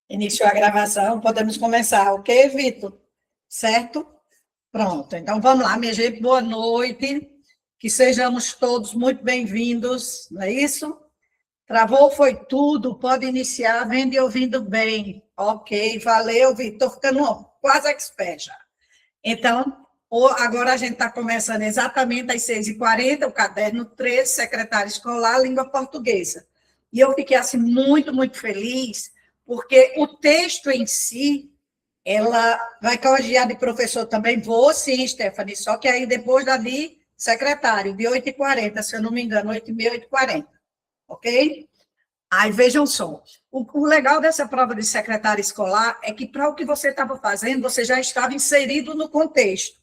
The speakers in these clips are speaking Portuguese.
Iniciou a gravação, podemos começar, ok, Vitor? Certo? Pronto, então vamos lá, minha gente, boa noite, que sejamos todos muito bem-vindos, não é isso? Travou, foi tudo, pode iniciar, vendo e ouvindo bem. Ok, valeu, Vitor, ficando quase expert já. Então, agora a gente está começando exatamente às 6h40, o caderno 13, secretária escolar, língua portuguesa. E eu fiquei assim muito feliz, porque o texto em si, ela vai corrigir de professor também, vou sim, Stephanie, só que aí depois da de secretário, de 8h40, se eu não me engano, 8h30, 8h40, ok? Aí vejam só, o legal dessa prova de secretária escolar é que para o que você estava fazendo, você já estava inserido no contexto,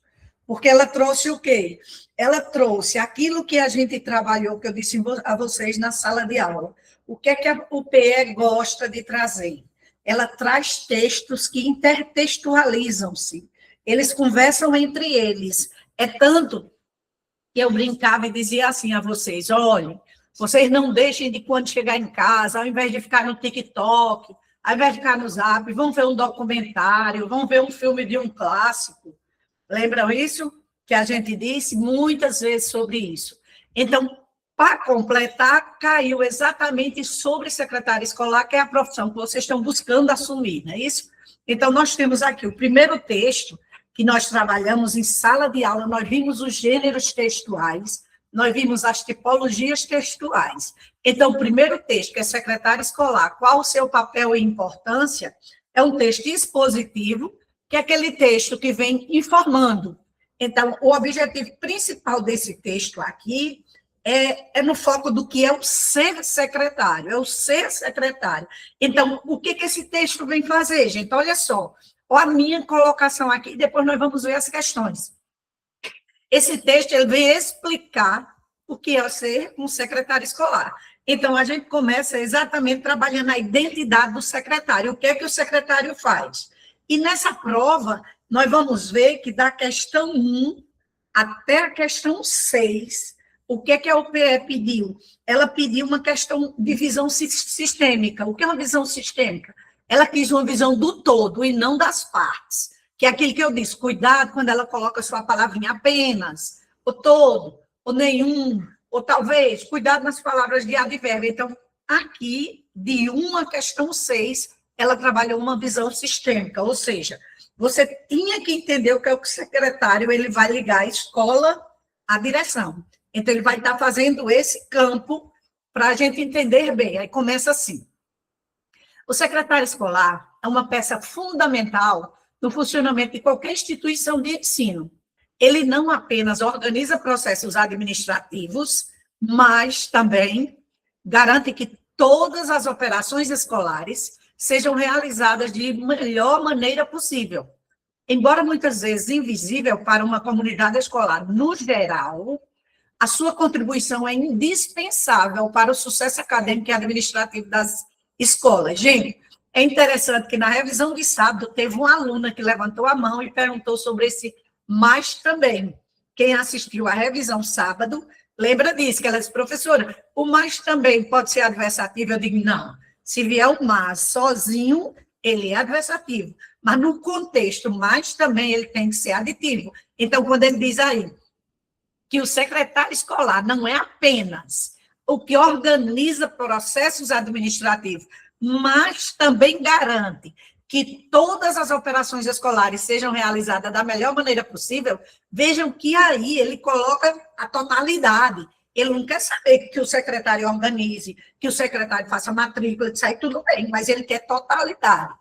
porque ela trouxe o quê? Ela trouxe aquilo que a gente trabalhou, que eu disse a vocês na sala de aula. O que é que a UPE gosta de trazer? Ela traz textos que intertextualizam-se, eles conversam entre eles. É tanto que eu brincava e dizia assim a vocês, olha, vocês não deixem de, quando chegar em casa, ao invés de ficar no TikTok, ao invés de ficar no Zap, vão ver um documentário, vão ver um filme de um clássico. Lembram isso? Que a gente disse muitas vezes sobre isso. Então, para completar, caiu exatamente sobre secretária escolar, que é a profissão que vocês estão buscando assumir, não é isso? Então, nós temos aqui o primeiro texto, que nós trabalhamos em sala de aula, nós vimos os gêneros textuais, nós vimos as tipologias textuais. Então, o primeiro texto, que é secretária escolar, qual o seu papel e importância, é um texto expositivo, que é aquele texto que vem informando. Então, o objetivo principal desse texto aqui é no foco do que é o ser secretário, é o ser secretário. Então, o que esse texto vem fazer, gente? Olha só, a minha colocação aqui, depois nós vamos ver as questões. Esse texto ele vem explicar o que é ser um secretário escolar. Então, a gente começa exatamente trabalhando a identidade do secretário, o que é que o secretário faz. E nessa prova, nós vamos ver que da questão 1 até a questão 6, o que é que a UPE pediu? Ela pediu uma questão de visão sistêmica. O que é uma visão sistêmica? Ela quis uma visão do todo e não das partes, que é aquilo que eu disse, cuidado quando ela coloca sua palavrinha apenas, o todo, ou nenhum, ou talvez, cuidado nas palavras de advérbio. Então, aqui, de 1 à questão 6, ela trabalhou uma visão sistêmica, ou seja, você tinha que entender o que é o secretário, ele vai ligar a escola à direção. Então, ele vai estar fazendo esse campo para a gente entender bem. Aí começa assim. O secretário escolar é uma peça fundamental no funcionamento de qualquer instituição de ensino. Ele não apenas organiza processos administrativos, mas também garante que todas as operações escolares sejam realizadas de melhor maneira possível. Embora muitas vezes invisível para uma comunidade escolar no geral, a sua contribuição é indispensável para o sucesso acadêmico e administrativo das escolas. Gente, é interessante que na revisão de sábado teve uma aluna que levantou a mão e perguntou sobre esse mas também. Quem assistiu à revisão sábado, lembra disso, que ela disse, professora, o mas também pode ser adversativo? Eu digo, não. Se vier o mas sozinho, ele é adversativo. Mas no contexto, mas também ele tem que ser aditivo. Então, quando ele diz aí que o secretário escolar não é apenas o que organiza processos administrativos, mas também garante que todas as operações escolares sejam realizadas da melhor maneira possível, vejam que aí ele coloca a totalidade. Ele não quer saber que o secretário organize, que o secretário faça matrícula, isso aí tudo bem, mas ele quer totalidade.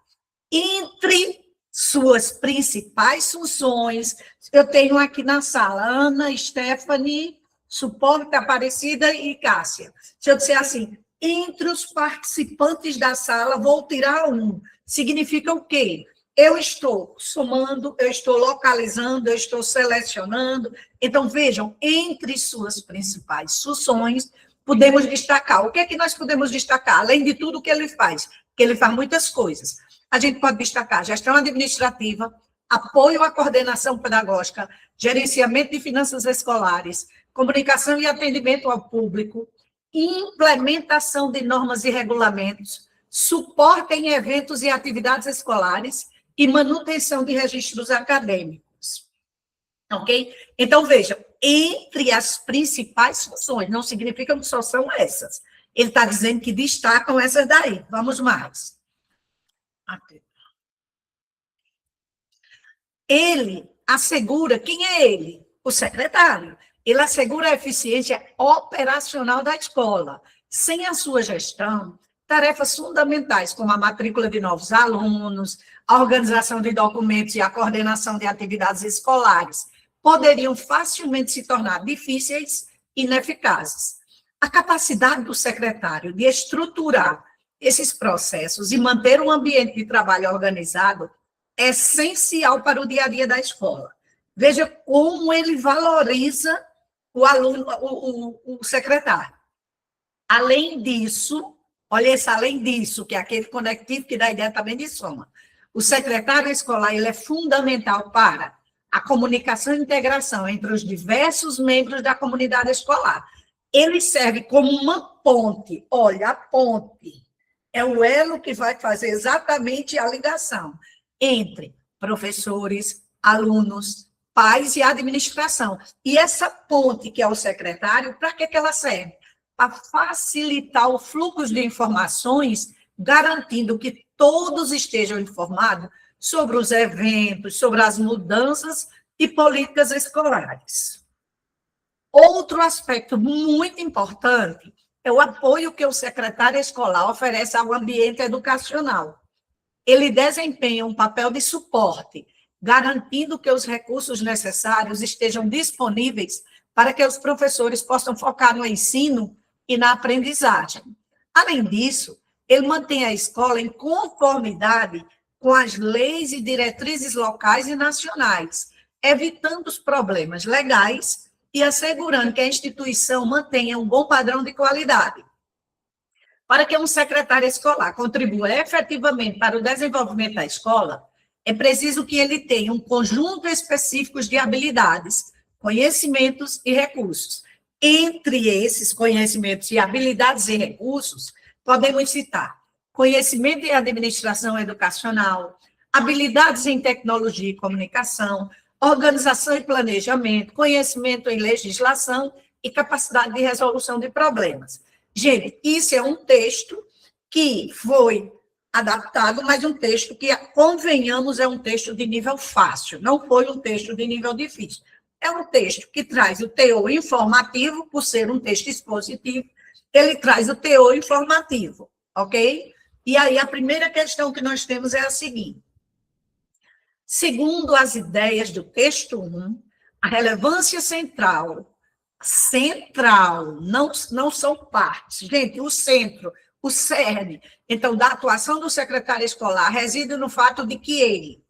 Entre suas principais funções, eu tenho aqui na sala Ana, Stephanie, Suporte, Aparecida e Cássia. Se eu disser assim, entre os participantes da sala, vou tirar um. Significa o quê? Eu estou somando, eu estou localizando, eu estou selecionando. Então, vejam, entre suas principais funções, podemos destacar. O que é que nós podemos destacar? Além de tudo que ele faz, que ele faz muitas coisas. A gente pode destacar gestão administrativa, apoio à coordenação pedagógica, gerenciamento de finanças escolares, comunicação e atendimento ao público, implementação de normas e regulamentos, suporte em eventos e atividades escolares e manutenção de registros acadêmicos. Ok? Então, veja, entre as principais funções, não significa que só são essas. Ele está dizendo que destacam essas daí. Vamos mais. Ele assegura, quem é ele? O secretário. Ele assegura a eficiência operacional da escola. Sem a sua gestão, tarefas fundamentais, como a matrícula de novos alunos, a organização de documentos e a coordenação de atividades escolares, poderiam facilmente se tornar difíceis e ineficazes. A capacidade do secretário de estruturar esses processos e manter um ambiente de trabalho organizado é essencial para o dia a dia da escola. Veja como ele valoriza o aluno, o secretário. Além disso, olha esse além disso, que é aquele conectivo que dá ideia também de soma. O secretário escolar ele é fundamental para a comunicação e integração entre os diversos membros da comunidade escolar. Ele serve como uma ponte. Olha, a ponte é o elo que vai fazer exatamente a ligação entre professores, alunos, pais e administração. E essa ponte, que é o secretário, para que ela serve? Para facilitar o fluxo de informações, garantindo que todos estejam informados sobre os eventos, sobre as mudanças e políticas escolares. Outro aspecto muito importante é o apoio que o secretário escolar oferece ao ambiente educacional. Ele desempenha um papel de suporte, garantindo que os recursos necessários estejam disponíveis para que os professores possam focar no ensino e na aprendizagem. Além disso, ele mantém a escola em conformidade com as leis e diretrizes locais e nacionais, evitando os problemas legais e assegurando que a instituição mantenha um bom padrão de qualidade. Para que um secretário escolar contribua efetivamente para o desenvolvimento da escola, é preciso que ele tenha um conjunto específico de habilidades, conhecimentos e recursos. Entre esses conhecimentos e habilidades e recursos, podemos citar conhecimento em administração educacional, habilidades em tecnologia e comunicação, organização e planejamento, conhecimento em legislação e capacidade de resolução de problemas. Gente, isso é um texto que foi adaptado, mas um texto que, convenhamos, é um texto de nível fácil, não foi um texto de nível difícil. É um texto que traz o teor informativo, por ser um texto expositivo, ele traz o teor informativo, ok? E aí, a primeira questão que nós temos é a seguinte. Segundo as ideias do texto 1, a relevância central, não são partes. Gente, o centro, o cerne, então, da atuação do secretário escolar reside no fato de que ele,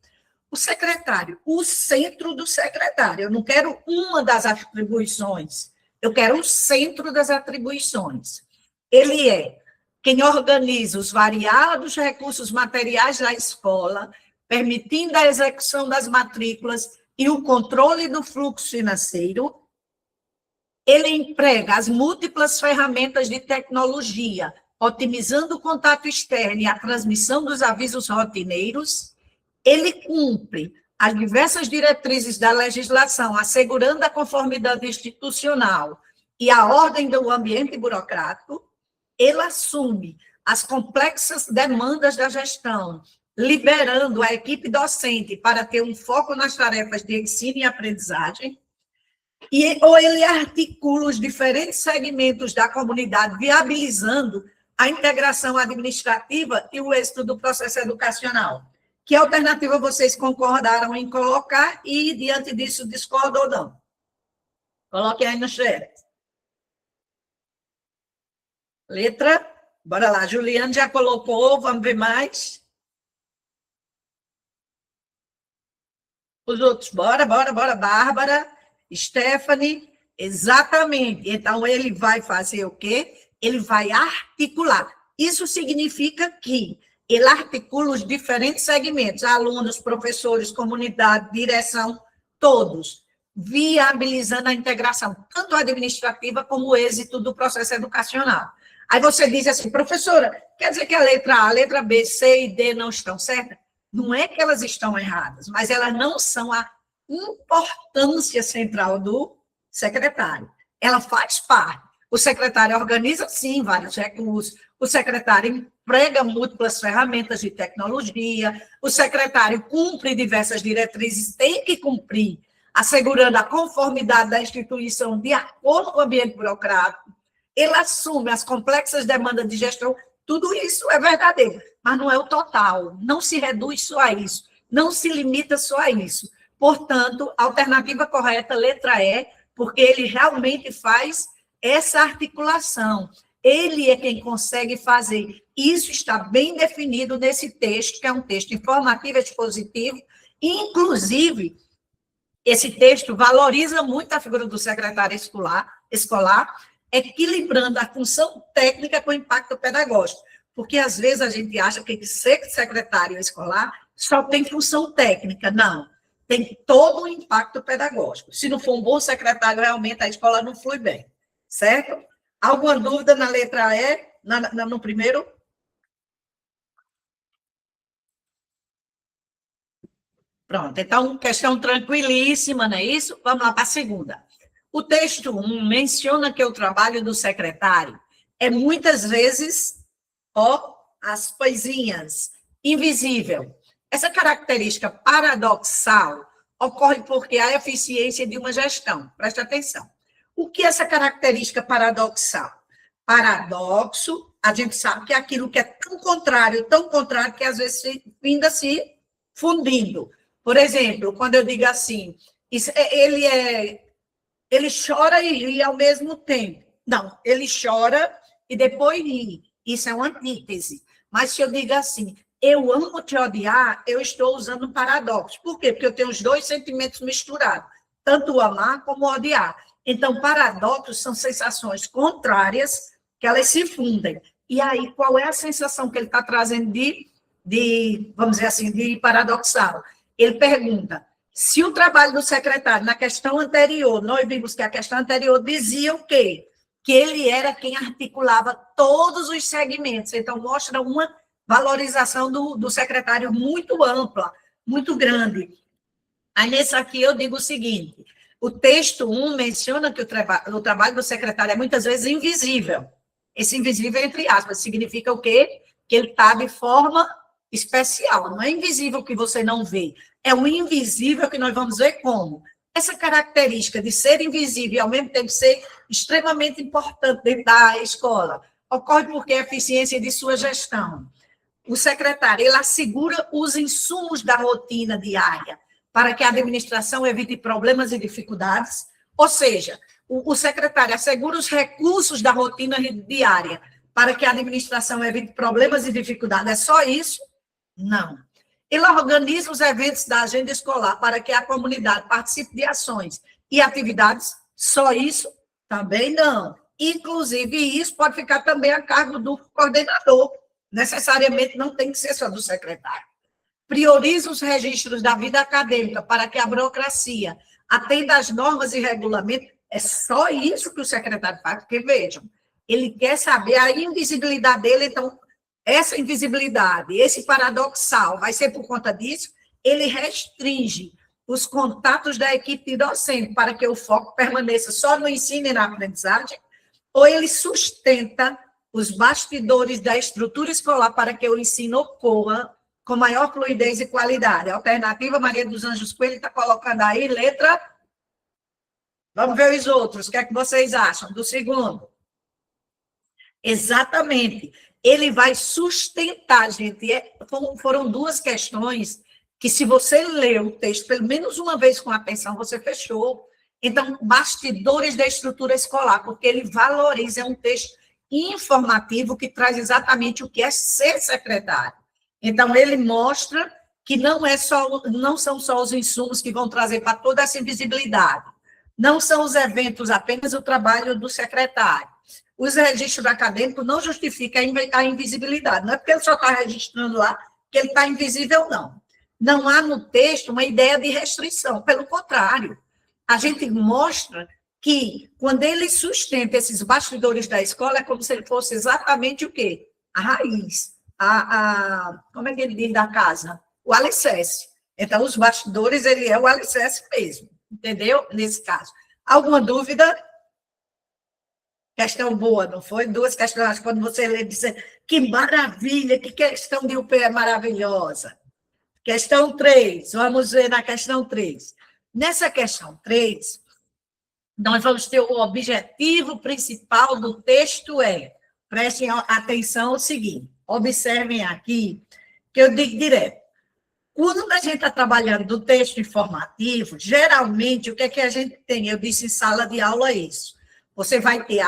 o secretário, o centro do secretário, eu não quero uma das atribuições, eu quero o centro das atribuições. Ele é quem organiza os variados recursos materiais da escola, permitindo a execução das matrículas e o controle do fluxo financeiro. Ele emprega as múltiplas ferramentas de tecnologia, otimizando o contato externo e a transmissão dos avisos rotineiros. Ele cumpre as diversas diretrizes da legislação, assegurando a conformidade institucional e a ordem do ambiente burocrático. Ele assume as complexas demandas da gestão, liberando a equipe docente para ter um foco nas tarefas de ensino e aprendizagem. Ou ele articula os diferentes segmentos da comunidade, viabilizando a integração administrativa e o êxito do processo educacional. Que alternativa vocês concordaram em colocar e, diante disso, discordam ou não? Coloquem aí no chat. Letra? Bora lá, Juliane já colocou, vamos ver mais. Os outros, bora, Bárbara, Stephanie, exatamente. Então, ele vai fazer o quê? Ele vai articular. Isso significa que ele articula os diferentes segmentos, alunos, professores, comunidade, direção, todos, viabilizando a integração, tanto administrativa como o êxito do processo educacional. Aí você diz assim, professora, quer dizer que a letra A, a letra B, C e D não estão certas? Não é que elas estão erradas, mas elas não são a importância central do secretário. Ela faz parte. O secretário organiza, sim, vários recursos, o secretário emprega múltiplas ferramentas de tecnologia, o secretário cumpre diversas diretrizes, tem que cumprir, assegurando a conformidade da instituição de acordo com o ambiente burocrático. Ele assume as complexas demandas de gestão, tudo isso é verdadeiro, mas não é o total, não se reduz só a isso, não se limita só a isso. Portanto, a alternativa correta, letra E, porque ele realmente faz essa articulação. Ele é quem consegue fazer. Isso está bem definido nesse texto, que é um texto informativo e expositivo. Inclusive, esse texto valoriza muito a figura do secretário escolar, equilibrando a função técnica com o impacto pedagógico. Porque, às vezes, a gente acha que ser secretário escolar só tem função técnica. Não. Tem todo o impacto pedagógico. Se não for um bom secretário, realmente a escola não flui bem. Certo? Alguma dúvida na letra E, no primeiro? Pronto, então, questão tranquilíssima, não é isso? Vamos lá para a segunda. O texto 1 menciona que o trabalho do secretário é muitas vezes, as coisinhas, invisível. Essa característica paradoxal ocorre porque há eficiência de uma gestão. Preste atenção. O que é essa característica paradoxal? Paradoxo, a gente sabe que é aquilo que é tão contrário, que às vezes ainda se fundindo. Por exemplo, quando eu digo assim, ele chora e ri ao mesmo tempo. Não, ele chora e depois ri. Isso é uma antítese. Mas se eu digo assim, eu amo te odiar, eu estou usando um paradoxo. Por quê? Porque eu tenho os dois sentimentos misturados, tanto o amar como o odiar. Então, paradoxos são sensações contrárias que elas se fundem. E aí, qual é a sensação que ele está trazendo vamos dizer assim, de paradoxal? Ele pergunta, se o trabalho do secretário, na questão anterior, nós vimos que a questão anterior dizia o quê? Que ele era quem articulava todos os segmentos. Então, mostra uma valorização do secretário muito ampla, muito grande. Aí, nesse aqui, eu digo o seguinte, o texto 1 menciona que o trabalho do secretário é muitas vezes invisível. Esse invisível, entre aspas, significa o quê? Que ele está de forma especial. Não é invisível que você não vê. É o invisível que nós vamos ver como. Essa característica de ser invisível e, ao mesmo tempo, ser extremamente importante dentro da escola ocorre porque a eficiência de sua gestão. O secretário, ele assegura os insumos da rotina diária para que a administração evite problemas e dificuldades, ou seja, o secretário assegura os recursos da rotina diária para que a administração evite problemas e dificuldades. É só isso? Não. Ele organiza os eventos da agenda escolar para que a comunidade participe de ações e atividades. Só isso? Também não. Inclusive, isso pode ficar também a cargo do coordenador. Necessariamente não tem que ser só do secretário. Prioriza os registros da vida acadêmica para que a burocracia atenda às normas e regulamentos. É só isso que o secretário faz, porque, vejam, ele quer saber a invisibilidade dele, então, essa invisibilidade, esse paradoxal, vai ser por conta disso, ele restringe os contatos da equipe docente para que o foco permaneça só no ensino e na aprendizagem, ou ele sustenta os bastidores da estrutura escolar para que o ensino ocorra com maior fluidez e qualidade. A alternativa, Maria dos Anjos Coelho está colocando aí, letra... Vamos ver os outros, o que é que vocês acham do segundo? Exatamente. Ele vai sustentar, gente. Foram duas questões que, se você ler o texto pelo menos uma vez com atenção, você fechou. Então, bastidores da estrutura escolar, porque ele valoriza, é um texto informativo que traz exatamente o que é ser secretário. Então, ele mostra que não são só os insumos que vão trazer para toda essa invisibilidade. Não são os eventos apenas o trabalho do secretário. Os registros acadêmicos não justificam a invisibilidade. Não é porque ele só está registrando lá que ele está invisível, não. Não há no texto uma ideia de restrição. Pelo contrário, a gente mostra que, quando ele sustenta esses bastidores da escola, é como se ele fosse exatamente o quê? A raiz, como é que ele diz da casa? O alicerce. Então, os bastidores, ele é o alicerce mesmo, entendeu? Nesse caso. Alguma dúvida? Questão boa, não foi? Duas questões, quando você lê, diz, que maravilha, que questão de UP é maravilhosa. Questão 3, vamos ver na questão 3. Nessa questão 3, nós vamos ter o objetivo principal do texto prestem atenção ao seguinte, observem aqui, que eu digo direto. Quando a gente está trabalhando do texto informativo, geralmente, o que é que a gente tem? Eu disse em sala de aula isso. Você vai ter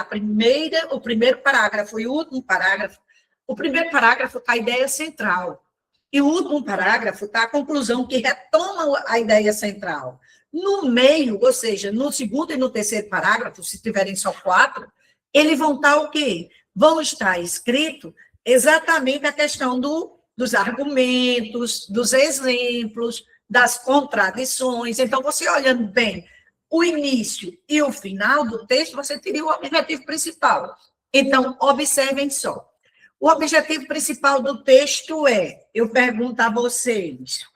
o primeiro parágrafo e o último parágrafo. O primeiro parágrafo está a ideia central. E o último parágrafo está a conclusão que retoma a ideia central. No meio, ou seja, no segundo e no terceiro parágrafo, se tiverem só 4, eles vão estar o quê? Vão estar escrito exatamente a questão dos argumentos, dos exemplos, das contradições. Então, você olhando bem o início e o final do texto, você teria o objetivo principal. Então, observem só. O objetivo principal do texto eu pergunto a vocês,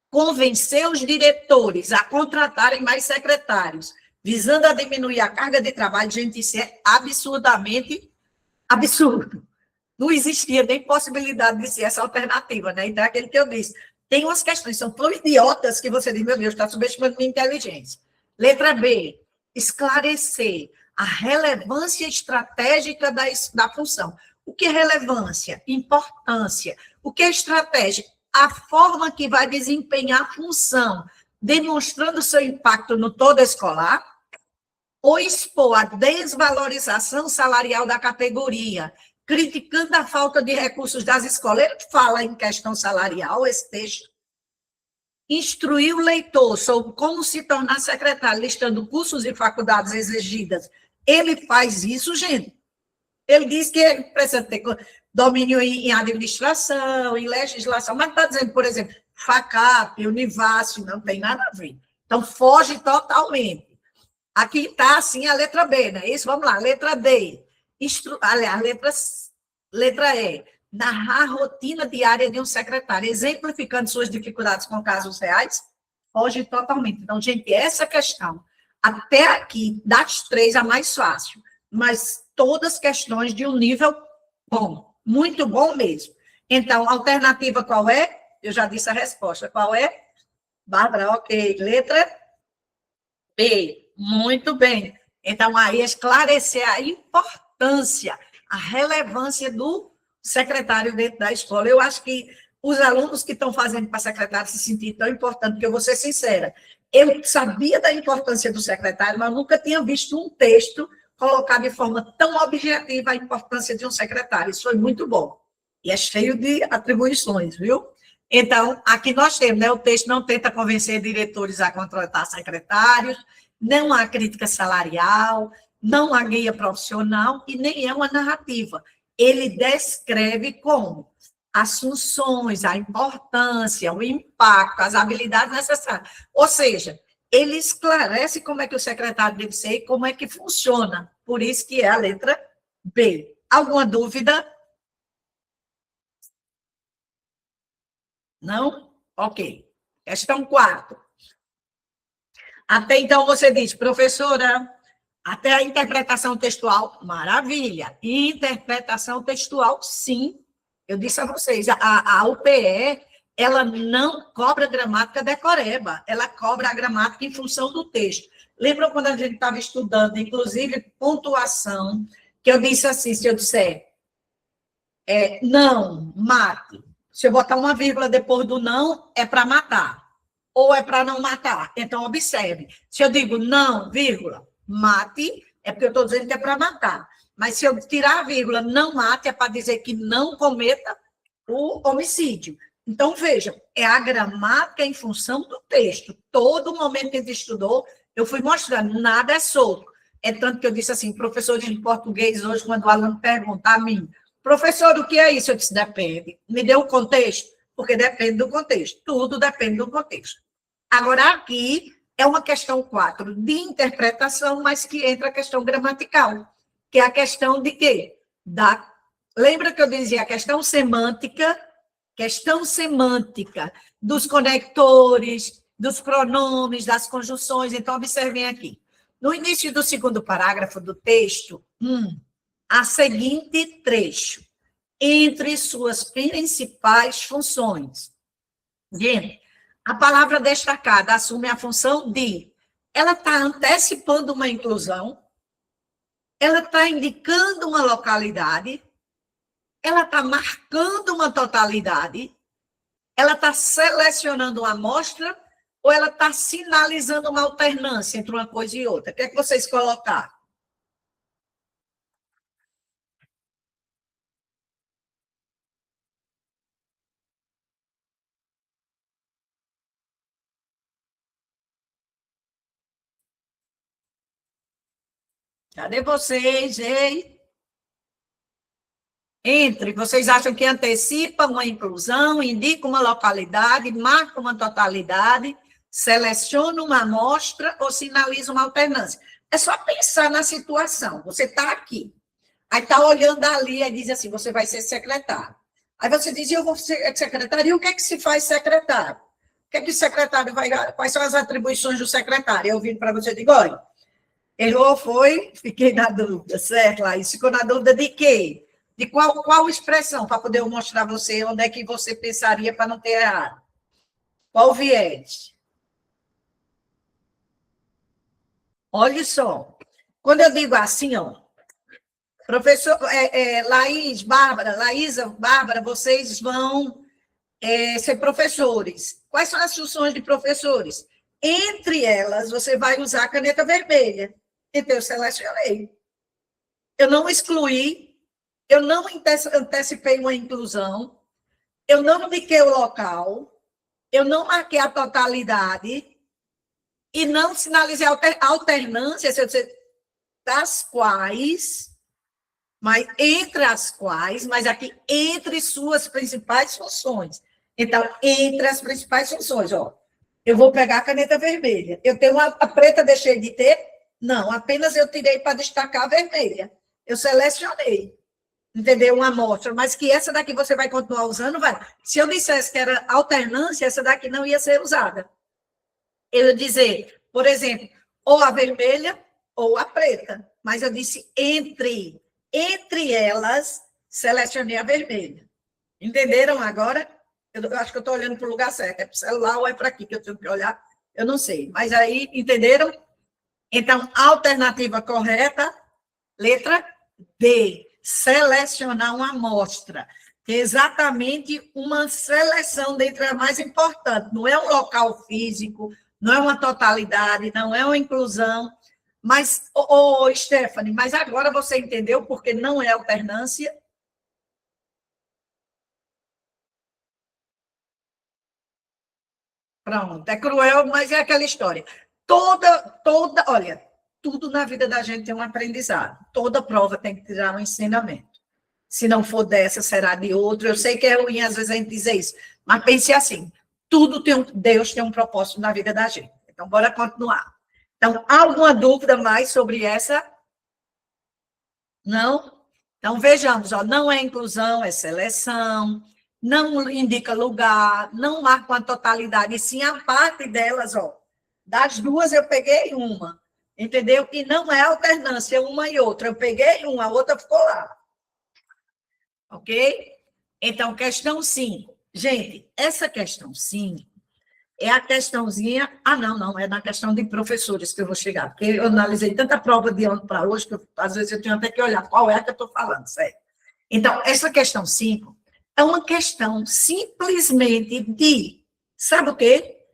convencer os diretores a contratarem mais secretários, visando a diminuir a carga de trabalho. Gente, isso é absurdamente absurdo. Não existia nem possibilidade de ser essa alternativa, né? Então, é aquele que eu disse. Tem umas questões, são tão idiotas que você diz, meu Deus, está subestimando minha inteligência. Letra B, esclarecer a relevância estratégica da função. O que é relevância? Importância. O que é estratégia? A forma que vai desempenhar a função, demonstrando seu impacto no todo escolar, ou expor a desvalorização salarial da categoria, criticando a falta de recursos das escolas. Ele fala em questão salarial, esse texto. Instruir o leitor sobre como se tornar secretário, listando cursos e faculdades exigidas. Ele faz isso, gente. Ele diz que ele precisa ter domínio em administração, em legislação, mas está dizendo, por exemplo, FACAP, Univasf, não tem nada a ver. Então, foge totalmente. Aqui está, assim, a letra B, não é isso? Vamos lá, letra D. Letra E. Narrar a rotina diária de um secretário, exemplificando suas dificuldades com casos reais, foge totalmente. Então, gente, essa questão, até aqui, das 3, a mais fácil, mas todas questões de um nível bom, muito bom mesmo. Então, a alternativa qual é? Eu já disse a resposta. Qual é? Bárbara, ok. Letra B. Muito bem. Então, aí, esclarecer a importância, a relevância do secretário dentro da escola. Eu acho que os alunos que estão fazendo para secretário se sentir tão importante, porque eu vou ser sincera, eu sabia da importância do secretário, mas nunca tinha visto um texto colocar de forma tão objetiva a importância de um secretário. Isso foi muito bom. E é cheio de atribuições, viu? Então, aqui nós temos, né? O texto não tenta convencer diretores a contratar secretários, não há crítica salarial, não há guia profissional e nem é uma narrativa. Ele descreve como as funções, a importância, o impacto, as habilidades necessárias. Ou seja, ele esclarece como é que o secretário deve ser e como é que funciona. Por isso que é a letra B. Alguma dúvida? Não? Ok. Questão 4. Até então você diz, professora, até a interpretação textual, maravilha. Interpretação textual, sim. Eu disse a vocês, a UPE, ela não cobra gramática decoreba, ela cobra a gramática em função do texto. Lembram quando a gente estava estudando, inclusive, pontuação, que eu disse assim, se eu disser, não, mate. Se eu botar uma vírgula depois do não, é para matar. Ou é para não matar. Então, observe. Se eu digo não, vírgula, mate, é porque eu estou dizendo que é para matar. Mas se eu tirar a vírgula, não mate, é para dizer que não cometa o homicídio. Então, vejam, é a gramática em função do texto. Todo momento que a gente estudou, eu fui mostrando, nada é solto. É tanto que eu disse assim, professor de português, hoje, quando o aluno pergunta a mim, professor, o que é isso? Eu disse, depende. Me deu o contexto? Porque depende do contexto. Tudo depende do contexto. Agora, aqui, é uma questão 4 de interpretação, mas que entra a questão gramatical, que é a questão de quê? Lembra que eu dizia a questão semântica dos conectores, dos pronomes, das conjunções. Então, observem aqui. No início do segundo parágrafo do texto, a seguinte trecho, entre suas principais funções. Gente, a palavra destacada assume a função de, ela está antecipando uma inclusão, ela está indicando uma localidade, ela está marcando uma totalidade, ela está selecionando uma amostra ou ela está sinalizando uma alternância entre uma coisa e outra? O que é que vocês colocaram? Cadê vocês, hein? Entre, vocês acham que antecipa uma inclusão, indica uma localidade, marca uma totalidade, seleciona uma amostra ou sinaliza uma alternância? É só pensar na situação. Você está aqui, aí está olhando ali e diz assim, você vai ser secretário. Aí você diz, eu vou ser secretário, e o que é que se faz secretário? O que é que o secretário vai... Quais são as atribuições do secretário? Eu vim para você e digo, olha, errou, foi, fiquei na dúvida, certo, Laís? Ficou na dúvida de quê? De qual expressão, para poder eu mostrar a você onde é que você pensaria para não ter errado? Qual viés? Olha só, quando eu digo assim, ó, professor, Laís, Bárbara, Laísa, Bárbara, vocês vão ser professores. Quais são as funções de professores? Entre elas, você vai usar a caneta vermelha. Então, eu selecionei. Eu não excluí, eu não antecipei uma inclusão, eu não indiquei o local, eu não marquei a totalidade e não sinalizei alternância, das quais, mas entre as quais, mas aqui entre suas principais funções. Então, entre as principais funções, ó, eu vou pegar a caneta vermelha. Eu tenho a preta, deixei de ter? Não, apenas eu tirei para destacar a vermelha. Eu selecionei, entendeu? Uma amostra, mas que essa daqui você vai continuar usando, vai. Se eu dissesse que era alternância, essa daqui não ia ser usada. Eu ia dizer, por exemplo, ou a vermelha ou a preta, mas eu disse entre elas, selecionei a vermelha. Entenderam agora? Eu acho que eu estou olhando para o lugar certo, é para o celular ou é para aqui que eu tenho que olhar? Eu não sei, mas aí, entenderam? Então, alternativa correta, letra D, selecionar uma amostra, que é exatamente uma seleção dentre as mais importantes, não é um local físico, não é uma totalidade, não é uma inclusão, mas, Stephanie, mas agora você entendeu porque não é alternância? Pronto, é cruel, mas é aquela história. Olha, tudo na vida da gente tem um aprendizado. Toda prova tem que tirar um ensinamento. Se não for dessa, será de outro. Eu sei que é ruim às vezes a gente dizer isso, mas pense assim, Deus tem um propósito na vida da gente. Então, bora continuar. Então, há alguma dúvida mais sobre essa? Não? Então, vejamos, ó, não é inclusão, é seleção, não indica lugar, não marca uma totalidade, e sim a parte delas, ó. Das duas, eu peguei uma, entendeu? E não é alternância, uma e outra. Eu peguei uma, a outra ficou lá. Ok? Então, questão 5. Gente, essa questão 5 é a questãozinha... Ah, não, é na questão de professores que eu vou chegar, porque eu analisei tanta prova de ano para hoje que às vezes eu tenho até que olhar qual é a que eu estou falando, certo? Então, essa questão 5 é uma questão simplesmente de, sabe o quê?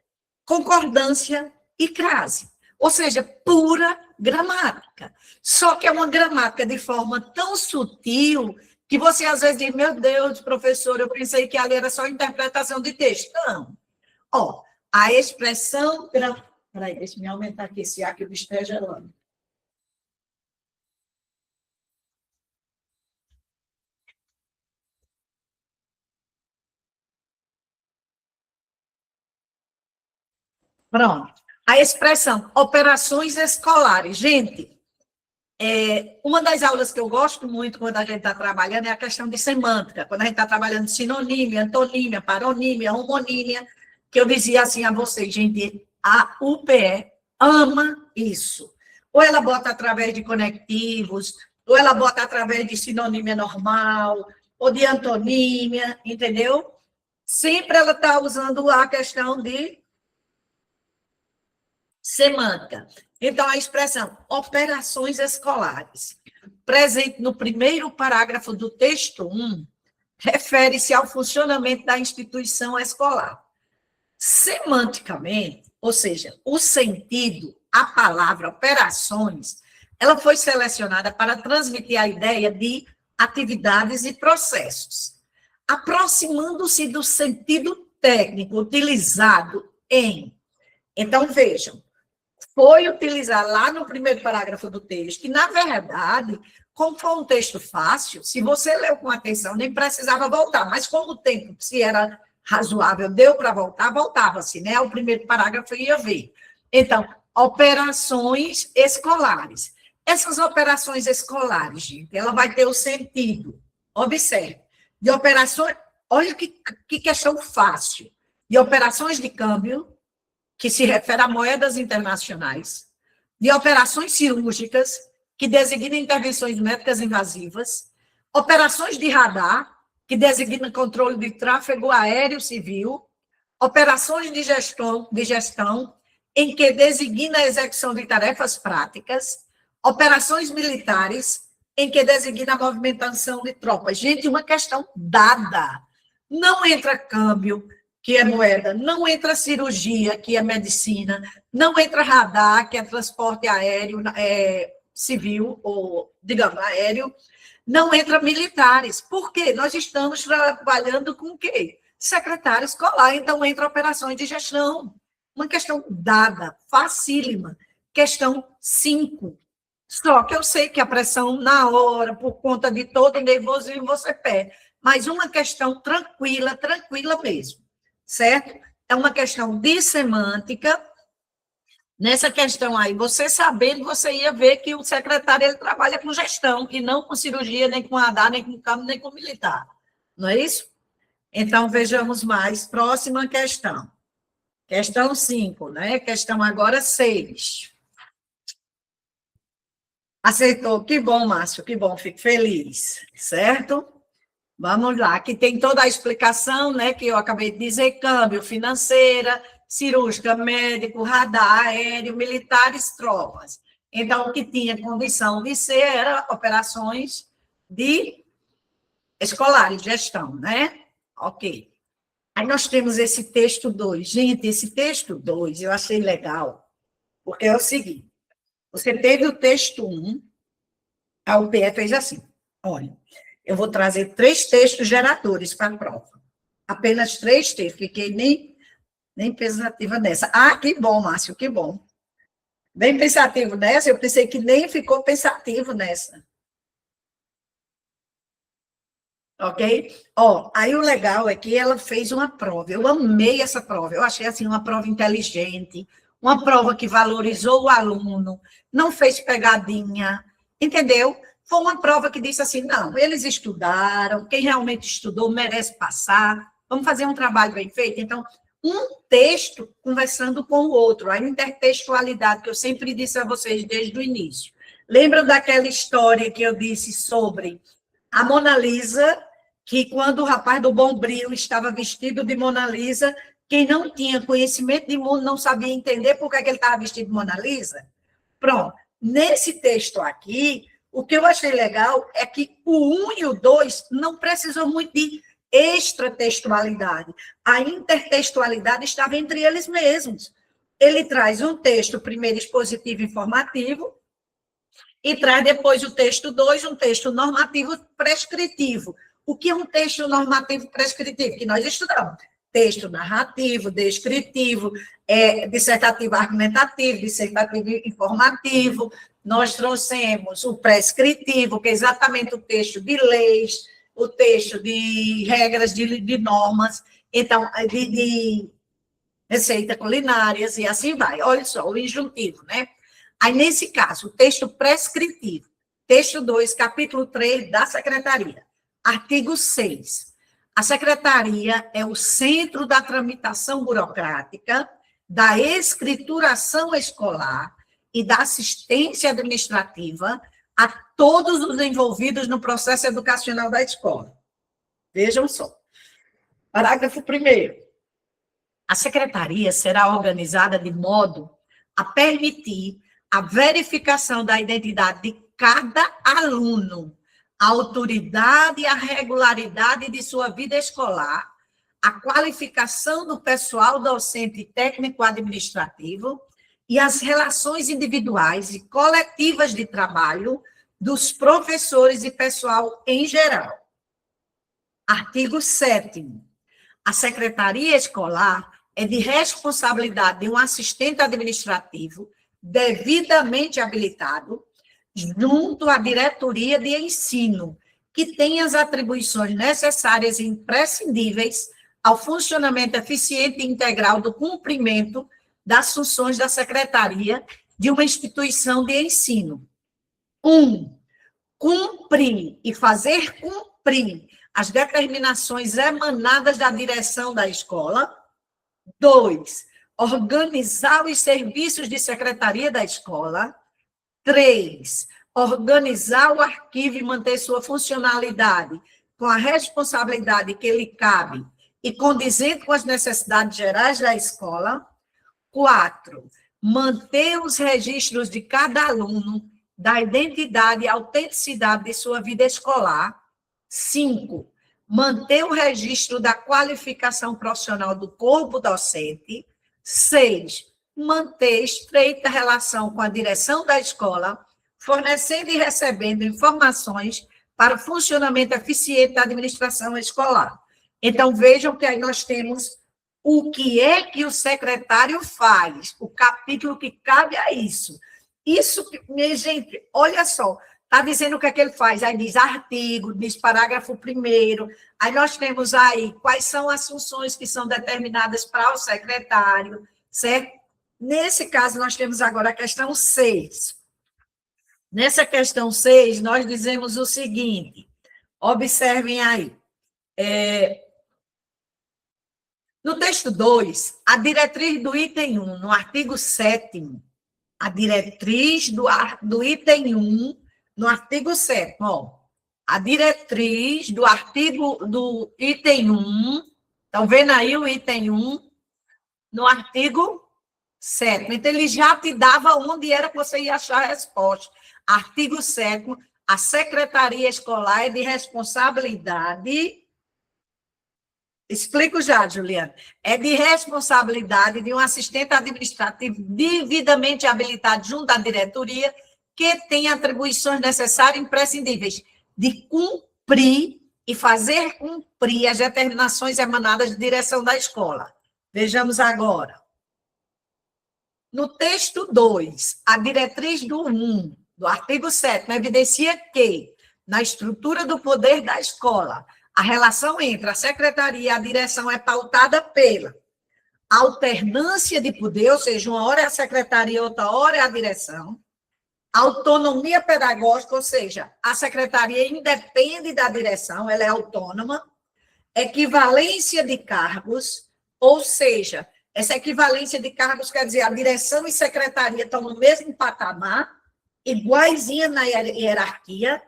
Concordância e crase. Ou seja, pura gramática. Só que é uma gramática de forma tão sutil que você às vezes diz, meu Deus, professor, eu pensei que ali era só interpretação de texto. Não. Ó, a expressão... Peraí, deixa eu aumentar aqui esse ar que o bicho está gelando. Pronto. A expressão operações escolares. Gente, uma das aulas que eu gosto muito quando a gente está trabalhando é a questão de semântica, quando a gente está trabalhando sinonímia, antonímia, paronímia, homonímia, que eu dizia assim a vocês, gente, a UPE ama isso. Ou ela bota através de conectivos, ou ela bota através de sinonímia normal, ou de antonímia, entendeu? Sempre ela está usando a questão de semântica. Então, a expressão operações escolares, presente no primeiro parágrafo do texto 1, refere-se ao funcionamento da instituição escolar. Semanticamente, ou seja, o sentido, a palavra operações, ela foi selecionada para transmitir a ideia de atividades e processos, aproximando-se do sentido técnico utilizado em. Então, vejam, foi utilizar lá no primeiro parágrafo do texto, e, na verdade, como foi um texto fácil, se você leu com atenção, nem precisava voltar, mas como o tempo, se era razoável, deu para voltar, voltava-se, né? O primeiro parágrafo ia ver. Então, operações escolares. Essas operações escolares, gente, ela vai ter o sentido, observe, de operações, olha que questão fácil, de operações de câmbio, que se refere a moedas internacionais, de operações cirúrgicas, que designam intervenções médicas invasivas, operações de radar, que designam controle de tráfego aéreo civil, operações de gestão em que designa a execução de tarefas práticas, operações militares, em que designa a movimentação de tropas. Gente, uma questão dada. Não entra câmbio, que é moeda, não entra cirurgia, que é medicina, não entra radar, que é transporte aéreo civil, ou, digamos, aéreo, não entra militares. Por quê? Nós estamos trabalhando com o quê? Secretário escolar, então entra operações de gestão. Uma questão dada, facílima. Questão 5. Só que eu sei que a pressão na hora, por conta de todo o nervosismo, você perde. Mas uma questão tranquila, tranquila mesmo, certo? É uma questão de semântica. Nessa questão aí, você sabendo, você ia ver que o secretário ele trabalha com gestão, e não com cirurgia, nem com radar, nem com câmbio, nem com militar. Não é isso? Então, vejamos mais. Próxima questão. Questão 5, né? Questão agora 6. Aceitou. Que bom, Márcio, que bom, fico feliz. Certo? Vamos lá. Aqui tem toda a explicação, né? Que eu acabei de dizer: câmbio, financeira, cirúrgica, médico, radar, aéreo, militares, tropas. Então, o que tinha condição de ser era operações de escolares, gestão, né? Ok. Aí nós temos esse texto 2. Gente, esse texto 2 eu achei legal, porque é o seguinte: você teve o texto 1, a UPE fez assim: olha, eu vou trazer 3 textos geradores para a prova. Apenas 3 textos, fiquei nem pensativa nessa. Ah, que bom, Márcio, que bom. Bem pensativo nessa, eu pensei que nem ficou pensativo nessa. Ok? Ó, aí o legal é que ela fez uma prova. Eu amei essa prova. Eu achei assim uma prova inteligente, uma prova que valorizou o aluno, não fez pegadinha, entendeu? Foi uma prova que disse assim: não, eles estudaram, quem realmente estudou merece passar, vamos fazer um trabalho bem feito. Então, um texto conversando com o outro, a intertextualidade que eu sempre disse a vocês desde o início. Lembra daquela história que eu disse sobre a Mona Lisa, que quando o rapaz do Bombril estava vestido de Mona Lisa, quem não tinha conhecimento de mundo não sabia entender por que ele estava vestido de Mona Lisa? Pronto. Nesse texto aqui, o que eu achei legal é que o 1 e o 2 não precisam muito de extratextualidade. A intertextualidade estava entre eles mesmos. Ele traz um texto, primeiro expositivo informativo, e traz depois o texto 2, um texto normativo prescritivo. O que é um texto normativo prescritivo? Que nós estudamos. Texto narrativo, descritivo, dissertativo argumentativo, dissertativo informativo. Nós trouxemos o prescritivo, que é exatamente o texto de leis, o texto de regras, de normas, então, de receita culinárias e assim vai. Olha só, o injuntivo, né? Aí, nesse caso, o texto prescritivo. Texto 2, capítulo 3 da Secretaria. Artigo 6. A Secretaria é o centro da tramitação burocrática, da escrituração escolar e da assistência administrativa a todos os envolvidos no processo educacional da escola. Vejam só. Parágrafo 1º. A secretaria será organizada de modo a permitir a verificação da identidade de cada aluno, a autoridade e a regularidade de sua vida escolar, a qualificação do pessoal docente e técnico-administrativo e as relações individuais e coletivas de trabalho dos professores e pessoal em geral. Artigo 7º. A secretaria escolar é de responsabilidade de um assistente administrativo devidamente habilitado, junto à diretoria de ensino, que tem as atribuições necessárias e imprescindíveis ao funcionamento eficiente e integral do cumprimento das funções da secretaria de uma instituição de ensino. 1. Cumprir e fazer cumprir as determinações emanadas da direção da escola. 2. Organizar os serviços de secretaria da escola. 3. Organizar o arquivo e manter sua funcionalidade com a responsabilidade que lhe cabe e condizente com as necessidades gerais da escola. 4. Manter os registros de cada aluno da identidade e autenticidade de sua vida escolar. 5. Manter o registro da qualificação profissional do corpo docente. 6. Manter estreita relação com a direção da escola, fornecendo e recebendo informações para o funcionamento eficiente da administração escolar. Então, vejam que aí nós temos o que é que o secretário faz, o capítulo que cabe a isso. Isso, minha gente, olha só, está dizendo o que é que ele faz, aí diz artigo, diz parágrafo 1º, aí nós temos aí quais são as funções que são determinadas para o secretário, certo? Nesse caso, nós temos agora a questão 6. Nessa questão 6, nós dizemos o seguinte, observem aí, no texto 2, a diretriz do item 1, no artigo 7º, a diretriz do item 1, no artigo 7º, ó, a diretriz do item 1, estão vendo aí o item 1, no artigo 7º. Então, ele já te dava onde era que você ia achar a resposta. Artigo 7º, a secretaria escolar é de responsabilidade... Explico já, Juliana. É de responsabilidade de um assistente administrativo devidamente habilitado junto à diretoria que tem atribuições necessárias e imprescindíveis de cumprir e fazer cumprir as determinações emanadas da direção da escola. Vejamos agora. No texto 2, a diretriz do 1, do artigo 7º, evidencia que, na estrutura do poder da escola, a relação entre a secretaria e a direção é pautada pela alternância de poder, ou seja, uma hora é a secretaria, outra hora é a direção, autonomia pedagógica, ou seja, a secretaria independe da direção, ela é autônoma, equivalência de cargos, ou seja, essa equivalência de cargos quer dizer a direção e secretaria estão no mesmo patamar, iguaizinha na hierarquia,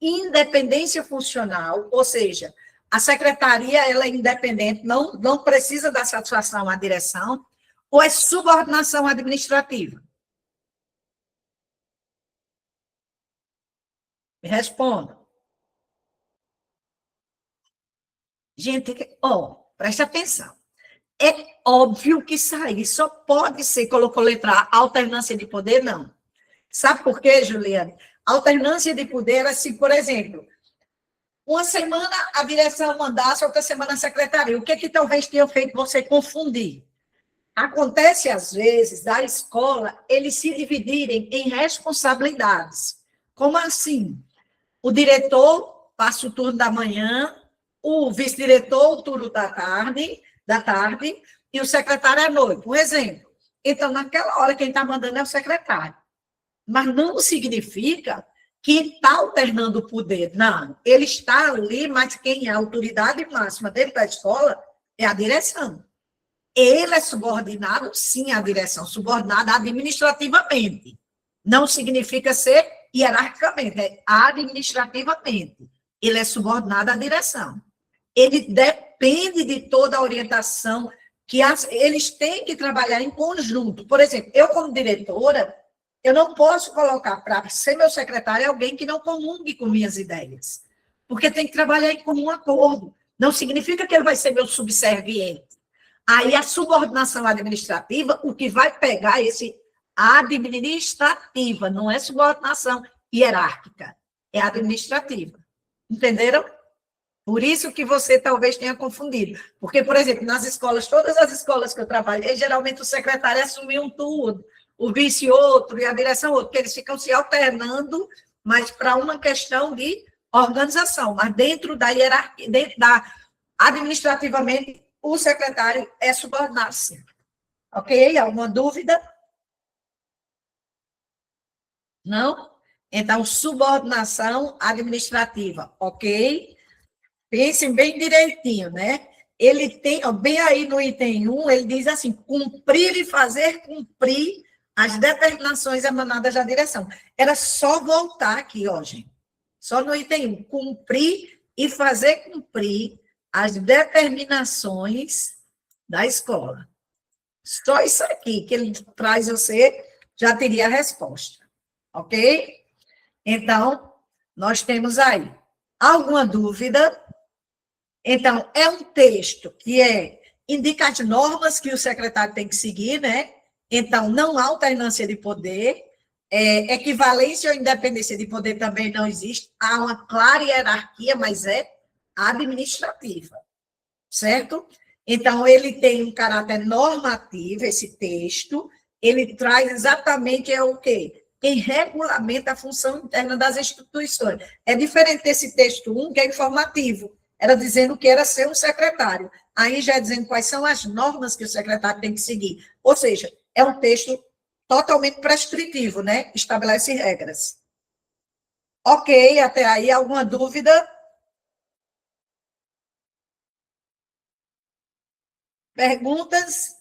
independência funcional, ou seja, a secretaria ela é independente, não precisa dar satisfação à direção, ou é subordinação administrativa? Me responda. Gente, preste atenção. É óbvio que isso aí só pode ser, colocou letra A, alternância de poder, não. Sabe por quê, Juliane? Alternância de poder, assim, por exemplo, uma semana a direção mandasse, outra semana a secretaria. O que talvez tenha feito você confundir? Acontece, às vezes, da escola, eles se dividirem em responsabilidades. Como assim? O diretor passa o turno da manhã, o vice-diretor o turno da tarde, e o secretário é noivo, um exemplo. Então, naquela hora, quem está mandando é o secretário. Mas não significa que está alternando o poder. Não, ele está ali, mas quem é a autoridade máxima dentro da escola é a direção. Ele é subordinado, sim, à direção, subordinado administrativamente. Não significa ser hierarquicamente, é administrativamente. Ele é subordinado à direção. Ele depende de toda a orientação que eles têm que trabalhar em conjunto. Por exemplo, eu, como diretora, eu não posso colocar para ser meu secretário alguém que não comungue com minhas ideias, porque tem que trabalhar em comum acordo. Não significa que ele vai ser meu subserviente. Aí a subordinação administrativa, o que vai pegar esse administrativa, não é subordinação hierárquica, é administrativa. Entenderam? Por isso que você talvez tenha confundido. Porque, por exemplo, nas escolas, todas as escolas que eu trabalhei, geralmente o secretário assumia um tudo, o vice outro e a direção outro, porque eles ficam se alternando, mas para uma questão de organização. Mas dentro da hierarquia, administrativamente, o secretário é subordinado, sim. Ok? Alguma dúvida? Não? Então, subordinação administrativa, ok? Pensem bem direitinho, né? Ele tem, ó, bem aí no item 1, ele diz assim, cumprir e fazer cumprir as determinações emanadas da direção. Era só voltar aqui, ó, gente. Só no item 1, cumprir e fazer cumprir as determinações da escola. Só isso aqui que ele traz, você já teria a resposta. Ok? Então, nós temos aí. Alguma dúvida? Então, é um texto que indica as normas que o secretário tem que seguir, né? Então, não há alternância de poder, equivalência ou independência de poder também não existe, há uma clara hierarquia, mas é administrativa, certo? Então, ele tem um caráter normativo, esse texto, ele traz exatamente o quê? Quem regulamenta a função interna das instituições. É diferente desse texto 1, que é informativo, era dizendo que era ser um secretário. Aí já é dizendo quais são as normas que o secretário tem que seguir. Ou seja, é um texto totalmente prescritivo, né? Estabelece regras. Ok, até aí, alguma dúvida? Perguntas?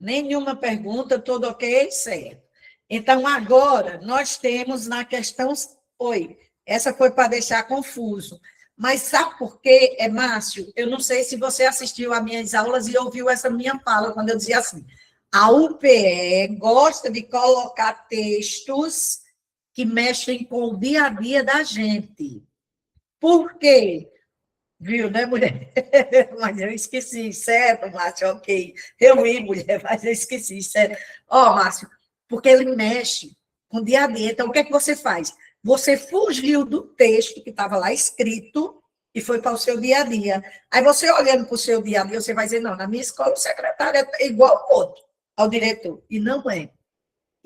Nenhuma pergunta, tudo ok? Certo. Então, agora, nós temos na questão... Oi, essa foi para deixar confuso. Mas sabe por quê, Márcio? Eu não sei se você assistiu às minhas aulas e ouviu essa minha fala, quando eu dizia assim, a UPE gosta de colocar textos que mexem com o dia a dia da gente. Por quê? Viu, né, mulher? Mas eu esqueci, certo, Márcio? Ok. Eu vi, mulher, mas eu esqueci, certo? Ó, Márcio, porque ele mexe com o dia a dia. Então, o que é que você faz? Você fugiu do texto que estava lá escrito e foi para o seu dia a dia. Aí você olhando para o seu dia a dia, você vai dizer, não, na minha escola o secretário é igual ao outro, ao diretor. E não é.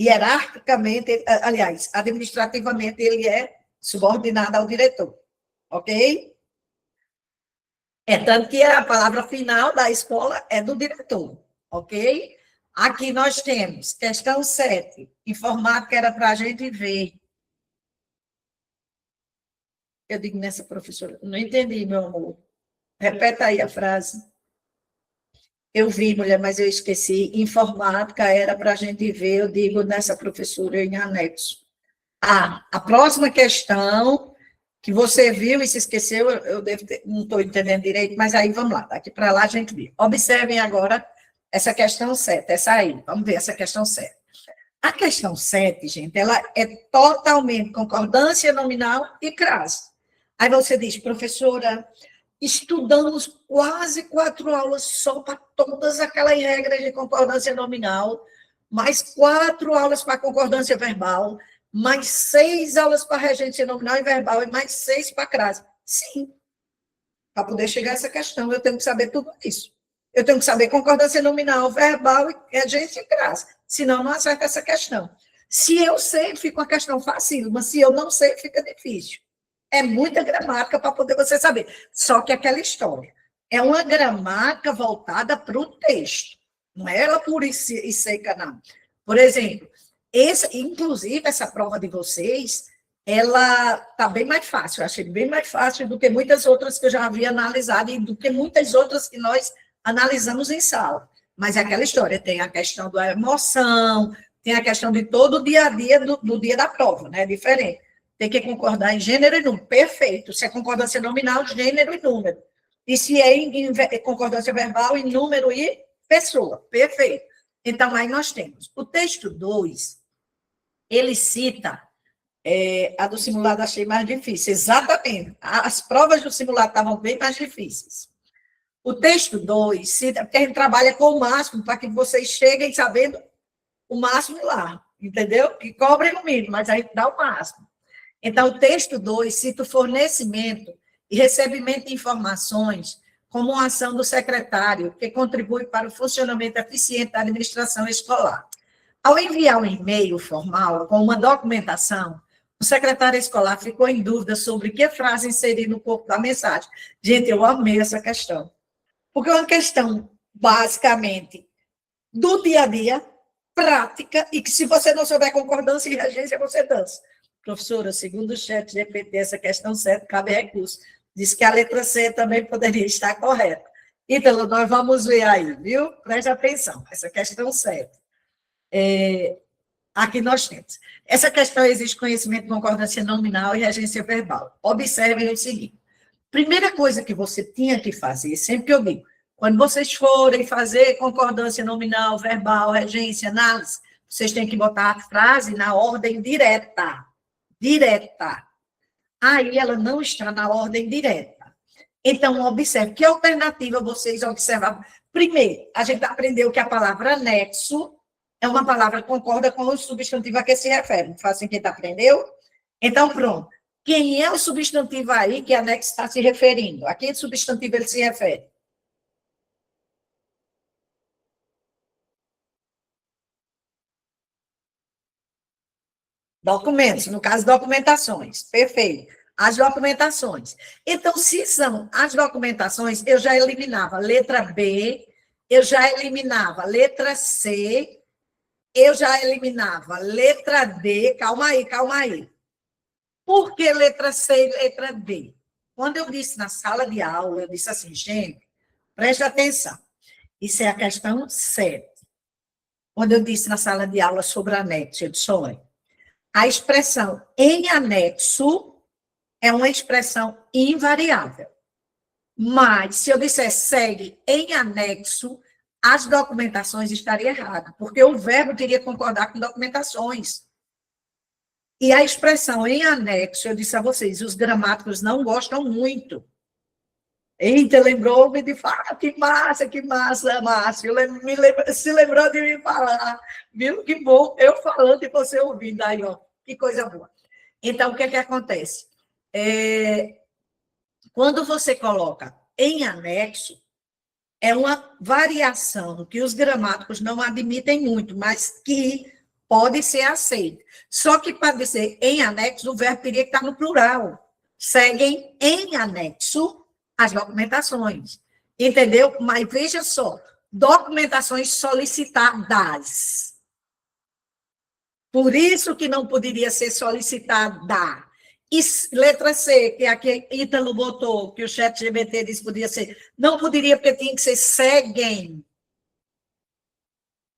Hierarquicamente, aliás, administrativamente, ele é subordinado ao diretor. Ok? É tanto que a palavra final da escola é do diretor, ok? Aqui nós temos questão 7, informática era para a gente ver. Eu digo nessa professora, não entendi, meu amor. Repeta aí a frase. Eu vi, mulher, mas eu esqueci. Informática era para a gente ver, eu digo nessa professora em anexo. A próxima questão que você viu e se esqueceu, eu não estou entendendo direito, mas aí vamos lá, daqui para lá a gente vê. Observem agora essa questão 7, essa aí, vamos ver essa questão 7. A questão 7, gente, ela é totalmente concordância nominal e crase. Aí você diz, professora, estudamos quase 4 aulas só para todas aquelas regras de concordância nominal, mais 4 aulas para concordância verbal, mais 6 aulas para regência nominal e verbal e mais 6 para crase. Sim. Para poder chegar a essa questão, eu tenho que saber tudo isso. Eu tenho que saber concordância nominal, verbal, regência e crase. Senão, não acerta essa questão. Se eu sei, fica uma questão fácil, mas se eu não sei, fica difícil. É muita gramática para poder você saber. Só que aquela história é uma gramática voltada para o texto. Não é ela pura e seca, não. Por exemplo, inclusive, essa prova de vocês, ela está bem mais fácil. Eu achei bem mais fácil do que muitas outras que eu já havia analisado e do que muitas outras que nós analisamos em sala. Mas é aquela história, tem a questão da emoção, tem a questão de todo o dia a dia do dia da prova, né? É diferente. Tem que concordar em gênero e número. Perfeito. Se é concordância nominal, gênero e número. E se é em concordância verbal, em número e pessoa. Perfeito. Então, aí nós temos. O texto 2, ele cita, a do simulado achei mais difícil. Exatamente. As provas do simulado estavam bem mais difíceis. O texto 2 cita, porque a gente trabalha com o máximo, para que vocês cheguem sabendo o máximo lá, entendeu? Que cobrem o mínimo, mas a gente dá o máximo. Então, o texto 2 cita o fornecimento e recebimento de informações como uma ação do secretário, que contribui para o funcionamento eficiente da administração escolar. Ao enviar um e-mail formal com uma documentação, o secretário escolar ficou em dúvida sobre que frase inserir no corpo da mensagem. Gente, eu amei essa questão. Porque é uma questão, basicamente, do dia a dia, prática, e que se você não souber concordância e regência, você dança. Professora, segundo o chat GPT, essa questão certa cabe recurso. Diz que a letra C também poderia estar correta. Então, nós vamos ver aí, viu? Preste atenção, essa questão certa. Aqui nós temos. Essa questão exige conhecimento de concordância nominal e regência verbal. Observem o seguinte. Primeira coisa que você tinha que fazer, sempre que eu digo, quando vocês forem fazer concordância nominal, verbal, regência, análise, vocês têm que botar a frase na ordem direta. Direta. Aí ela não está na ordem direta. Então, observe. Que alternativa vocês observam? Primeiro, a gente aprendeu que a palavra anexo é uma palavra que concorda com o substantivo a que se refere. Não faz sentido, aprendeu? Então, pronto. Quem é o substantivo aí que anexo está se referindo? A que substantivo ele se refere? Documentos, no caso, documentações. Perfeito. As documentações. Então, se são as documentações, eu já eliminava letra B, eu já eliminava letra C, eu já eliminava letra D. Calma aí, calma aí. Por que letra C e letra D? Quando eu disse na sala de aula, eu disse assim, gente, preste atenção. Isso é a questão 7. Quando eu disse na sala de aula sobre anexo, eu disse, olha, a expressão em anexo é uma expressão invariável. Mas, se eu disser segue em anexo, as documentações estariam erradas, porque o verbo teria que concordar com documentações. E a expressão em anexo, eu disse a vocês, os gramáticos não gostam muito. Eita, lembrou-me de falar, que massa, Márcio, se lembrou de me falar, viu? Que bom, eu falando e você ouvindo aí, ó, que coisa boa. Então, o que é que acontece? Quando você coloca em anexo, é uma variação que os gramáticos não admitem muito, mas que pode ser aceita. Só que para dizer em anexo, o verbo teria que estar no plural. Seguem em anexo as documentações. Entendeu? Mas veja só, documentações solicitadas. Por isso que não poderia ser solicitada. E letra C, que aqui Ítalo botou, que o chat GPT disse que podia ser. Não poderia, porque tinha que ser seguem.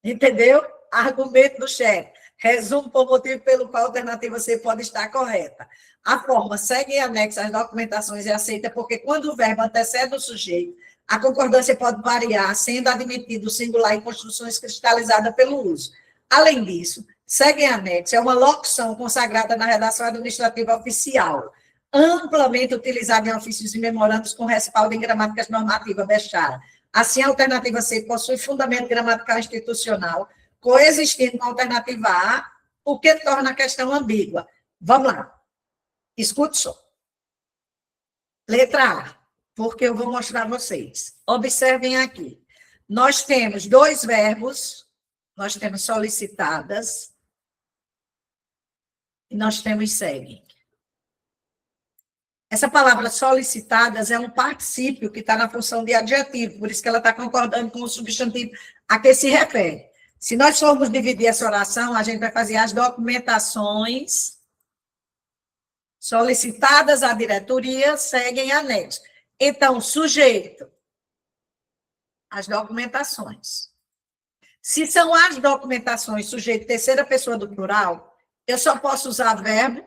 Entendeu? Argumento do chat. Resumo por motivo pelo qual a alternativa C pode estar correta. A forma segue e anexa às documentações é aceita porque quando o verbo antecede o sujeito, a concordância pode variar, sendo admitido o singular em construções cristalizadas pelo uso. Além disso, segue e anexa é uma locução consagrada na redação administrativa oficial, amplamente utilizada em ofícios e memorandos com respaldo em gramáticas normativas, Bechara. Assim, a alternativa C possui fundamento gramatical institucional, coexistindo com a alternativa A, o que torna a questão ambígua. Vamos lá. Escute só. Letra A, porque eu vou mostrar a vocês. Observem aqui. Nós temos dois verbos, nós temos solicitadas e nós temos seguem. Essa palavra solicitadas é um particípio que está na função de adjetivo, por isso que ela está concordando com o substantivo a que se refere. Se nós formos dividir essa oração, a gente vai fazer as documentações solicitadas à diretoria seguem anexo. Então, sujeito, as documentações. Se são as documentações sujeito terceira pessoa do plural, eu só posso usar verbo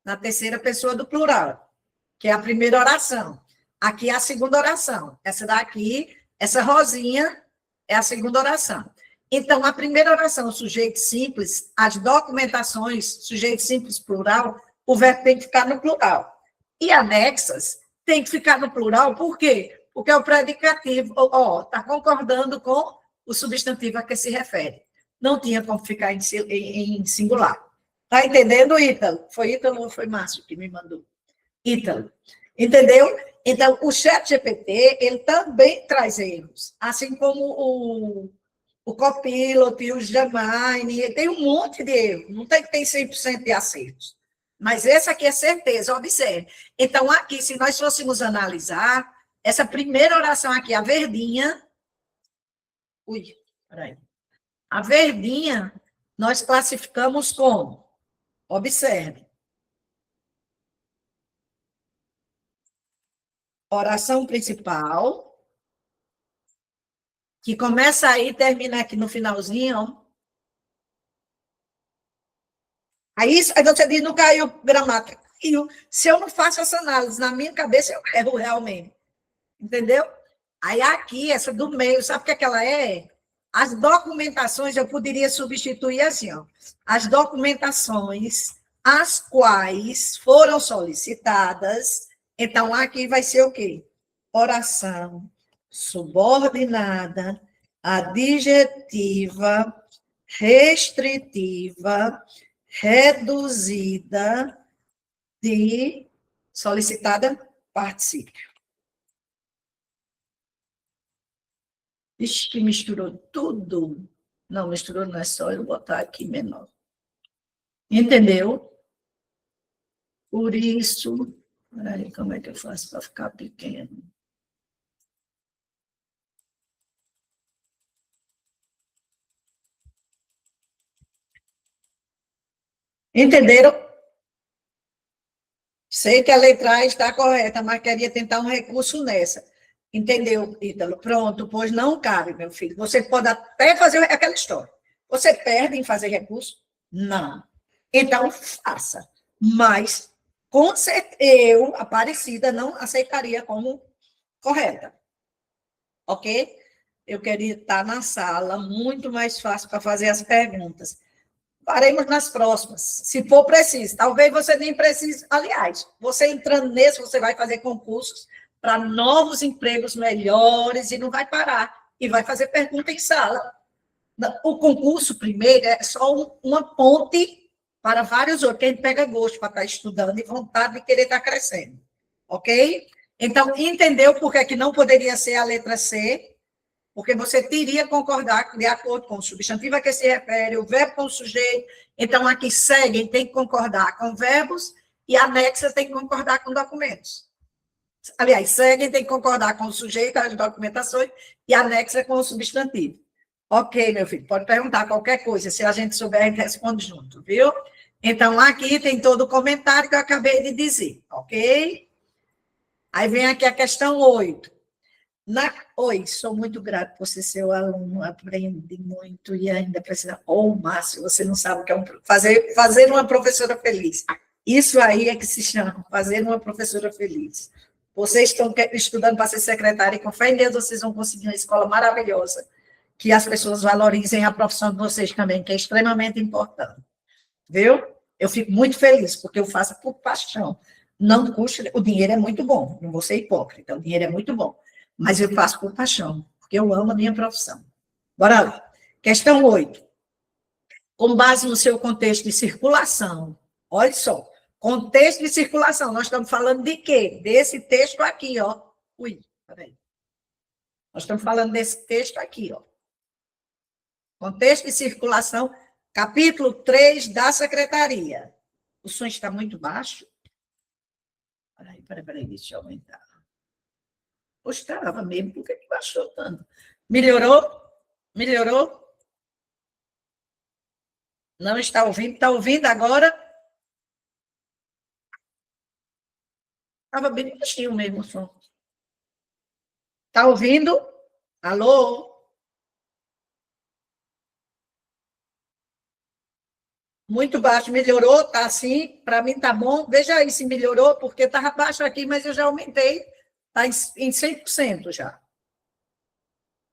na terceira pessoa do plural, que é a primeira oração. Aqui é a segunda oração. Essa daqui, essa rosinha, é a segunda oração. Então, a primeira oração, sujeito simples, as documentações, sujeito simples plural, o verbo tem que ficar no plural. E anexas tem que ficar no plural, por quê? Porque é o predicativo, está concordando com o substantivo a que se refere. Não tinha como ficar em singular. Está entendendo, Ítalo? Foi Ítalo ou foi Márcio que me mandou? Ítalo. Entendeu? Então, o ChatGPT, ele também traz erros, assim como o Copilot e o Gemini, tem um monte de erros, não tem 100% de acertos. Mas esse aqui é certeza, observe. Então, aqui, se nós fôssemos analisar, essa primeira oração aqui, a verdinha, peraí. A verdinha, nós classificamos como, observe, oração principal, que começa aí e termina aqui no finalzinho, ó. Aí você diz, não caiu gramática. Caiu. Se eu não faço essa análise na minha cabeça, eu erro realmente. Entendeu? Aí aqui, essa do meio, sabe o que é que ela é? As documentações, eu poderia substituir assim, ó. As documentações as quais foram solicitadas, então aqui vai ser o quê? Oração subordinada, adjetiva, restritiva, reduzida de solicitada particípio. Ixi, que misturou tudo. Não, misturou não é só eu botar aqui menor. Entendeu? Por isso... Peraí, como é que eu faço para ficar pequeno? Entenderam? Sei que a letra A está correta, mas queria tentar um recurso nessa. Entendeu, Ítalo? Pronto, pois não cabe, meu filho. Você pode até fazer aquela história. Você perde em fazer recurso? Não. Então, faça. Mas, com certeza, eu, Aparecida, não aceitaria como correta. Ok? Eu queria estar na sala, muito mais fácil para fazer as perguntas. Faremos nas próximas, se for preciso. Talvez você nem precise. Aliás, você entrando nesse, você vai fazer concursos para novos empregos melhores e não vai parar. E vai fazer pergunta em sala. O concurso, primeiro, é só uma ponte para vários outros, que a gente pega gosto para estar estudando e vontade de querer estar crescendo. Ok? Então, entendeu por que não poderia ser a letra C? Porque você teria que concordar de acordo com o substantivo a que se refere, o verbo com o sujeito. Então, aqui seguem, tem que concordar com verbos e anexa tem que concordar com documentos. Aliás, seguem, tem que concordar com o sujeito, as documentações, e anexa com o substantivo. Ok, meu filho, pode perguntar qualquer coisa. Se a gente souber, a gente responde junto, viu? Então, aqui tem todo o comentário que eu acabei de dizer, ok? Aí vem aqui a questão 8. Oi, sou muito grato por ser seu aluno, aprende muito e ainda precisa... Márcio, você não sabe o que é fazer uma professora feliz. Isso aí é que se chama fazer uma professora feliz. Vocês estão estudando para ser secretária e com fé em Deus vocês vão conseguir uma escola maravilhosa, que as pessoas valorizem a profissão de vocês também, que é extremamente importante. Viu? Eu fico muito feliz, porque eu faço por paixão. Não custa, o dinheiro é muito bom, não vou ser hipócrita, o dinheiro é muito bom. Mas eu faço por paixão, porque eu amo a minha profissão. Bora lá. Questão 8. Com base no seu contexto de circulação, olha só, contexto de circulação, nós estamos falando de quê? Desse texto aqui, ó. Peraí. Nós estamos falando desse texto aqui, ó. Contexto de circulação, capítulo 3 da secretaria. O som está muito baixo? Peraí, deixa eu aumentar. Poxa, estava mesmo, por que baixou tanto? Melhorou? Melhorou? Não está ouvindo? Está ouvindo agora? Estava bem baixinho mesmo o som. Está ouvindo? Alô? Muito baixo, melhorou? Está assim? Para mim está bom. Veja aí se melhorou, porque estava baixo aqui, mas eu já aumentei. Está em 100% já.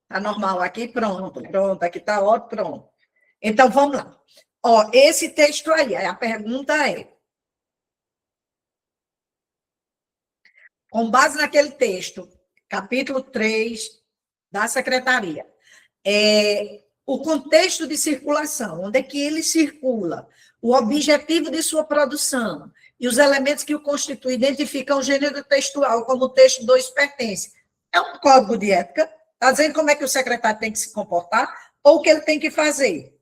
Está normal aqui, pronto, pronto. Aqui está ótimo, pronto. Então, vamos lá. Ó, esse texto aí, a pergunta é, com base naquele texto, capítulo 3 da secretaria, o contexto de circulação, onde é que ele circula, o objetivo de sua produção e os elementos que o constituem identificam o gênero textual como o texto 2 pertence. É um código de ética, está dizendo como é que o secretário tem que se comportar ou o que ele tem que fazer.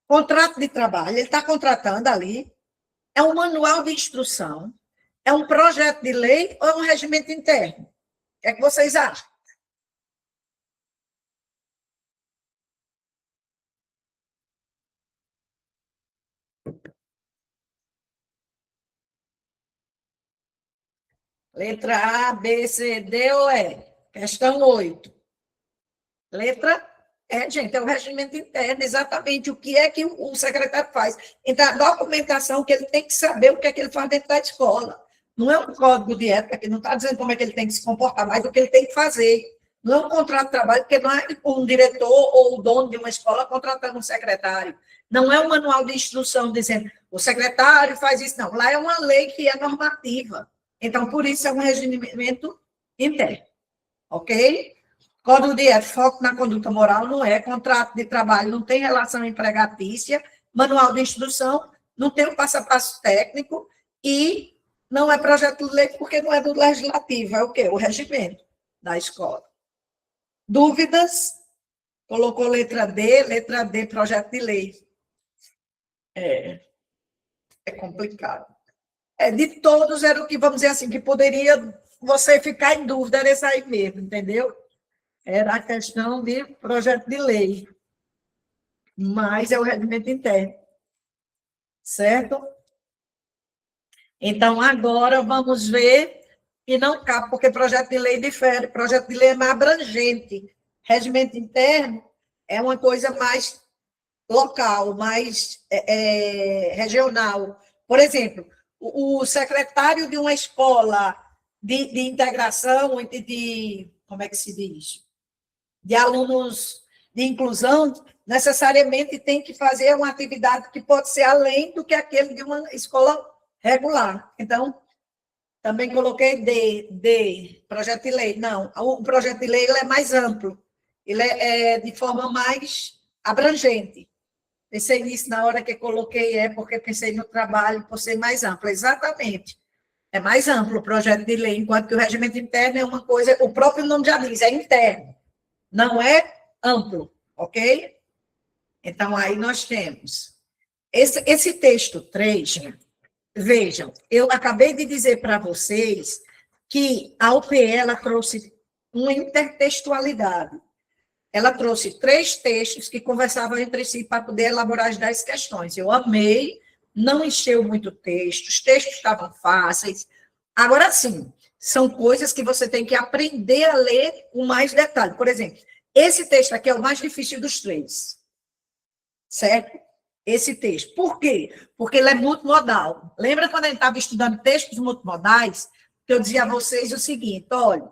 Contrato de trabalho, ele está contratando ali, é um manual de instrução, é um projeto de lei ou é um regimento interno? O que é que vocês acham? Letra A, B, C, D ou E? Questão 8. Letra E, gente, é o regimento interno, exatamente o que é que o secretário faz. Então, a documentação que ele tem que saber o que é que ele faz dentro da escola. Não é um código de ética que não está dizendo como é que ele tem que se comportar, mas o que ele tem que fazer. Não é um contrato de trabalho, porque não é um diretor ou o dono de uma escola contratando um secretário. Não é um manual de instrução dizendo o secretário faz isso, não. Lá é uma lei que é normativa. Então, por isso, é um regimento interno. Ok? Código de ética, foco na conduta moral, não é. Contrato de trabalho, não tem relação empregatícia. Manual de instrução, não tem um passo a passo técnico. E não é projeto de lei, porque não é do legislativo. É o quê? O regimento da escola. Dúvidas? Colocou letra D, projeto de lei. É complicado. De todos, era o que, vamos dizer assim, que poderia você ficar em dúvida, era esse aí mesmo, entendeu? Era a questão de projeto de lei. Mas é o regimento interno. Certo? Então, agora vamos ver, e não cabe, porque projeto de lei difere, projeto de lei é mais abrangente. Regimento interno é uma coisa mais local, mais regional. Por exemplo, o secretário de uma escola de integração, como é que se diz? De alunos de inclusão, necessariamente tem que fazer uma atividade que pode ser além do que aquele de uma escola regular. Então, também coloquei projeto de lei. Não, o projeto de lei ele é mais amplo, ele é de forma mais abrangente. Pensei nisso na hora que coloquei, porque pensei no trabalho por ser mais amplo. Exatamente. É mais amplo o projeto de lei, enquanto que o regimento interno é uma coisa, o próprio nome já diz, é interno, não é amplo, ok? Então, aí nós temos esse texto 3, vejam, eu acabei de dizer para vocês que a UPE, ela trouxe uma intertextualidade. Ela trouxe 3 textos que conversavam entre si para poder elaborar as 10 questões. Eu amei, não encheu muito texto, os textos estavam fáceis. Agora sim, são coisas que você tem que aprender a ler com mais detalhe. Por exemplo, esse texto aqui é o mais difícil dos 3. Certo? Esse texto. Por quê? Porque ele é multimodal. Lembra quando a gente estava estudando textos multimodais, que eu dizia a vocês o seguinte, olha,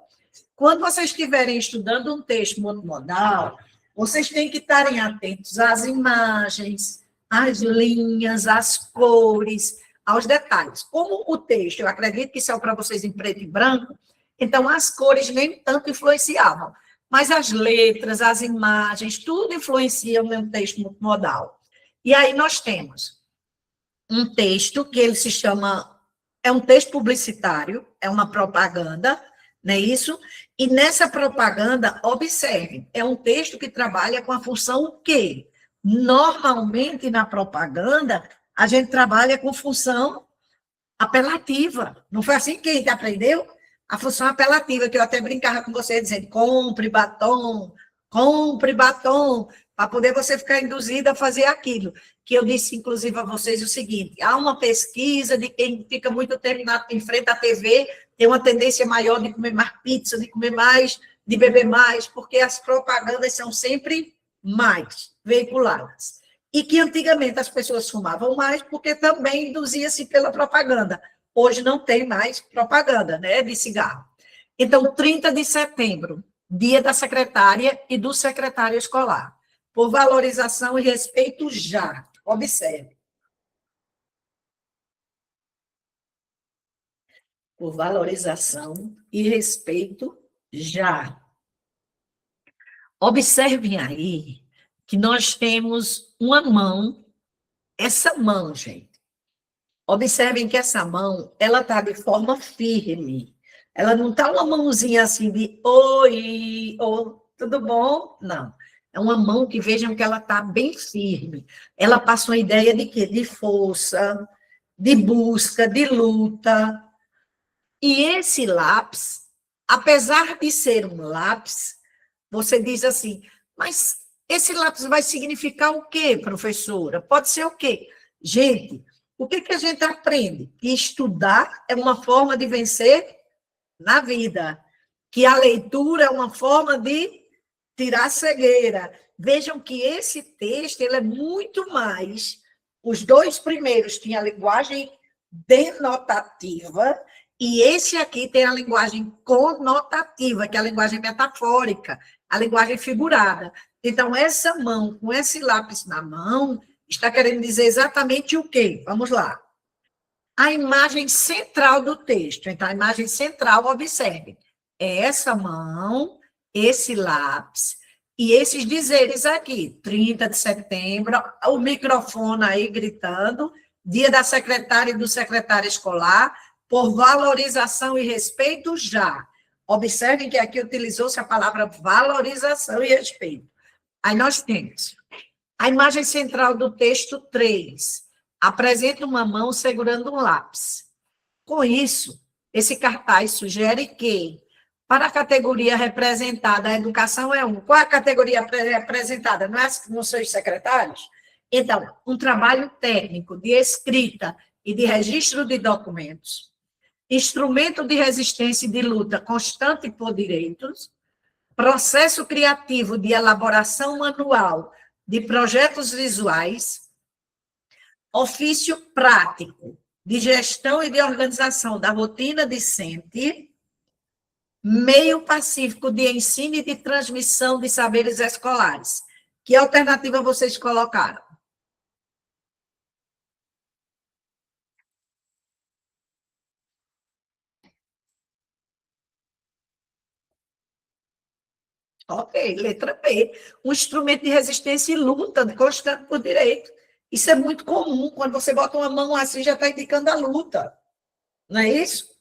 quando vocês estiverem estudando um texto multimodal, vocês têm que estarem atentos às imagens, às linhas, às cores, aos detalhes. Como o texto, eu acredito que saiu para vocês em preto e branco, então as cores nem tanto influenciavam, mas as letras, as imagens, tudo influencia no texto multimodal. E aí nós temos um texto que ele se chama, é um texto publicitário, é uma propaganda, não é isso? E nessa propaganda, observe, é um texto que trabalha com a função o quê? Normalmente, na propaganda, a gente trabalha com função apelativa. Não foi assim que a gente aprendeu? A função apelativa, que eu até brincava com você, dizendo compre batom, para poder você ficar induzida a fazer aquilo. Que eu disse, inclusive, a vocês o seguinte, há uma pesquisa de quem fica muito tempo em frente à TV, tem uma tendência maior de comer mais pizza, de comer mais, de beber mais, porque as propagandas são sempre mais veiculadas. E que antigamente as pessoas fumavam mais porque também induzia-se pela propaganda. Hoje não tem mais propaganda, né, de cigarro. Então, 30 de setembro, dia da secretária e do secretário escolar. Por valorização e respeito já. Observe. Por valorização e respeito já. Observem aí que nós temos uma mão, essa mão, gente. Observem que essa mão, ela está de forma firme. Ela não está uma mãozinha assim de oi, ou tudo bom? Não. É uma mão que vejam que ela está bem firme. Ela passa uma ideia de quê? De força, de busca, de luta. E esse lápis, apesar de ser um lápis, você diz assim, mas esse lápis vai significar o quê, professora? Pode ser o quê? Gente, o que a gente aprende? Que estudar é uma forma de vencer na vida, que a leitura é uma forma de tirar a cegueira. Vejam que esse texto ele é muito mais. Os dois primeiros tinham a linguagem denotativa, e esse aqui tem a linguagem conotativa, que é a linguagem metafórica, a linguagem figurada. Então, essa mão, com esse lápis na mão, está querendo dizer exatamente o quê? Vamos lá. A imagem central do texto. Então, a imagem central, observe, é essa mão, esse lápis, e esses dizeres aqui, 30 de setembro, o microfone aí gritando, dia da secretária e do secretário escolar, por valorização e respeito já. Observem que aqui utilizou-se a palavra valorização e respeito. Aí nós temos a imagem central do texto 3, apresenta uma mão segurando um lápis. Com isso, esse cartaz sugere que, para a categoria representada, a educação é um. Qual é a categoria representada? Não são os secretários? Então, um trabalho técnico de escrita e de registro de documentos, instrumento de resistência e de luta constante por direitos, processo criativo de elaboração manual de projetos visuais, ofício prático de gestão e de organização da rotina discente, meio pacífico de ensino e de transmissão de saberes escolares. Que alternativa vocês colocaram? Ok, letra B. Um instrumento de resistência e luta constante por direito. Isso é muito comum. Quando você bota uma mão assim, já está indicando a luta. Não é isso?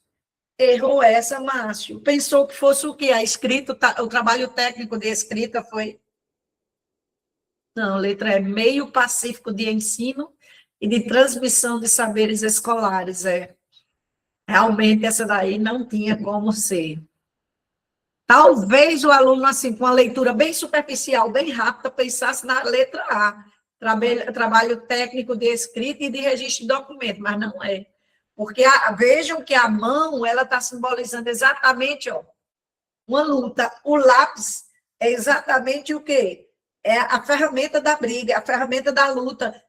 Errou essa, Márcio. Pensou que fosse o quê? A escrita, o trabalho técnico de escrita foi... Não, letra é meio pacífico de ensino e de transmissão de saberes escolares. Realmente, essa daí não tinha como ser. Talvez o aluno, assim, com a leitura bem superficial, bem rápida, pensasse na letra A, trabalho técnico de escrita e de registro de documento, mas não é. Porque vejam que a mão, ela está simbolizando exatamente, ó, uma luta. O lápis é exatamente o quê? É a ferramenta da briga, a ferramenta da luta.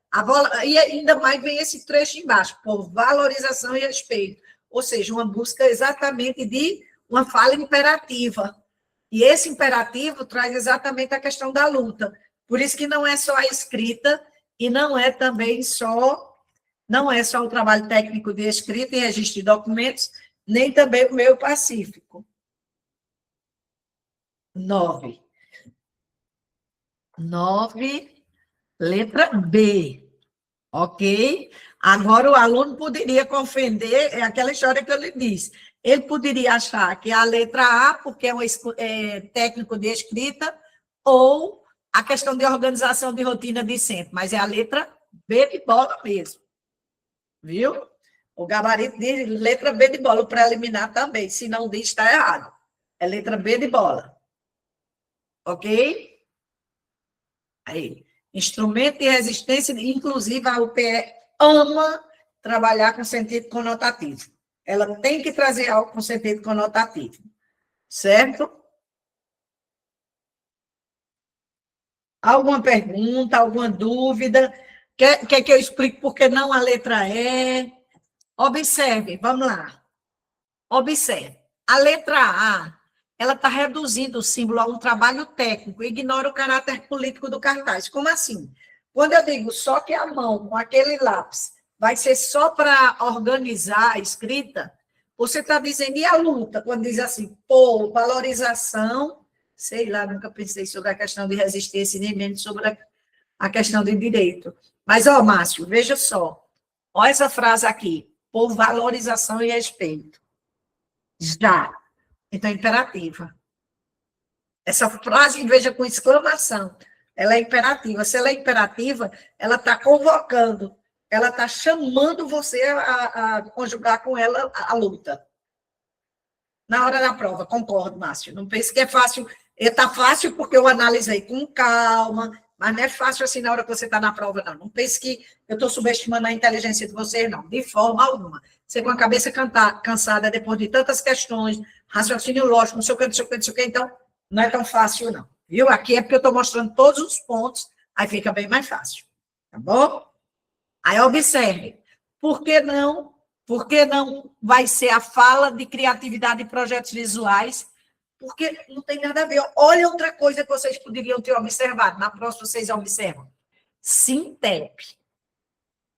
E ainda mais vem esse trecho embaixo, por valorização e respeito. Ou seja, uma busca exatamente de uma fala imperativa. E esse imperativo traz exatamente a questão da luta. Por isso que não é só a escrita e não é também só o trabalho técnico de escrita e registro de documentos, nem também o meio pacífico. 9. 9, letra B. Ok? Agora, o aluno poderia confender, é aquela história que eu lhe disse. Ele poderia achar que a letra A, porque é técnico de escrita, ou a questão de organização de rotina discente, mas é a letra B de bola mesmo. Viu? O gabarito diz letra B de bola, o preliminar também. Se não diz, está errado. É letra B de bola. Ok? Aí. Instrumento de resistência, inclusive a UPE ama trabalhar com sentido conotativo. Ela tem que trazer algo com sentido conotativo. Certo? Alguma pergunta, alguma dúvida? Quer que eu explique por que não a letra E? Observe, vamos lá. Observe. A letra A, ela está reduzindo o símbolo a um trabalho técnico, ignora o caráter político do cartaz. Como assim? Quando eu digo só que a mão, com aquele lápis, vai ser só para organizar a escrita, você está dizendo, e a luta? Quando diz assim, pô, valorização, sei lá, nunca pensei sobre a questão de resistência, nem mesmo sobre a questão de direito. Mas, ó, Márcio, veja só. Olha essa frase aqui, por valorização e respeito. Já. Então, é imperativa. Essa frase, veja, com exclamação. Ela é imperativa. Se ela é imperativa, ela está convocando, ela está chamando você a conjugar com ela a luta. Na hora da prova, concordo, Márcio. Não pense que é fácil. Está fácil porque eu analisei com calma, mas não é fácil assim na hora que você está na prova, não. Não pense que eu estou subestimando a inteligência de vocês, não. De forma alguma. Você com a cabeça cansada depois de tantas questões, raciocínio lógico, não sei o que, não sei o que, não sei o que, então não é tão fácil, não. Viu? Aqui é porque eu estou mostrando todos os pontos, aí fica bem mais fácil. Tá bom? Aí observe. Por que não? Por que não vai ser a fala de criatividade e projetos visuais? Porque não tem nada a ver. Olha outra coisa que vocês poderiam ter observado. Na próxima, vocês observam. Sintep.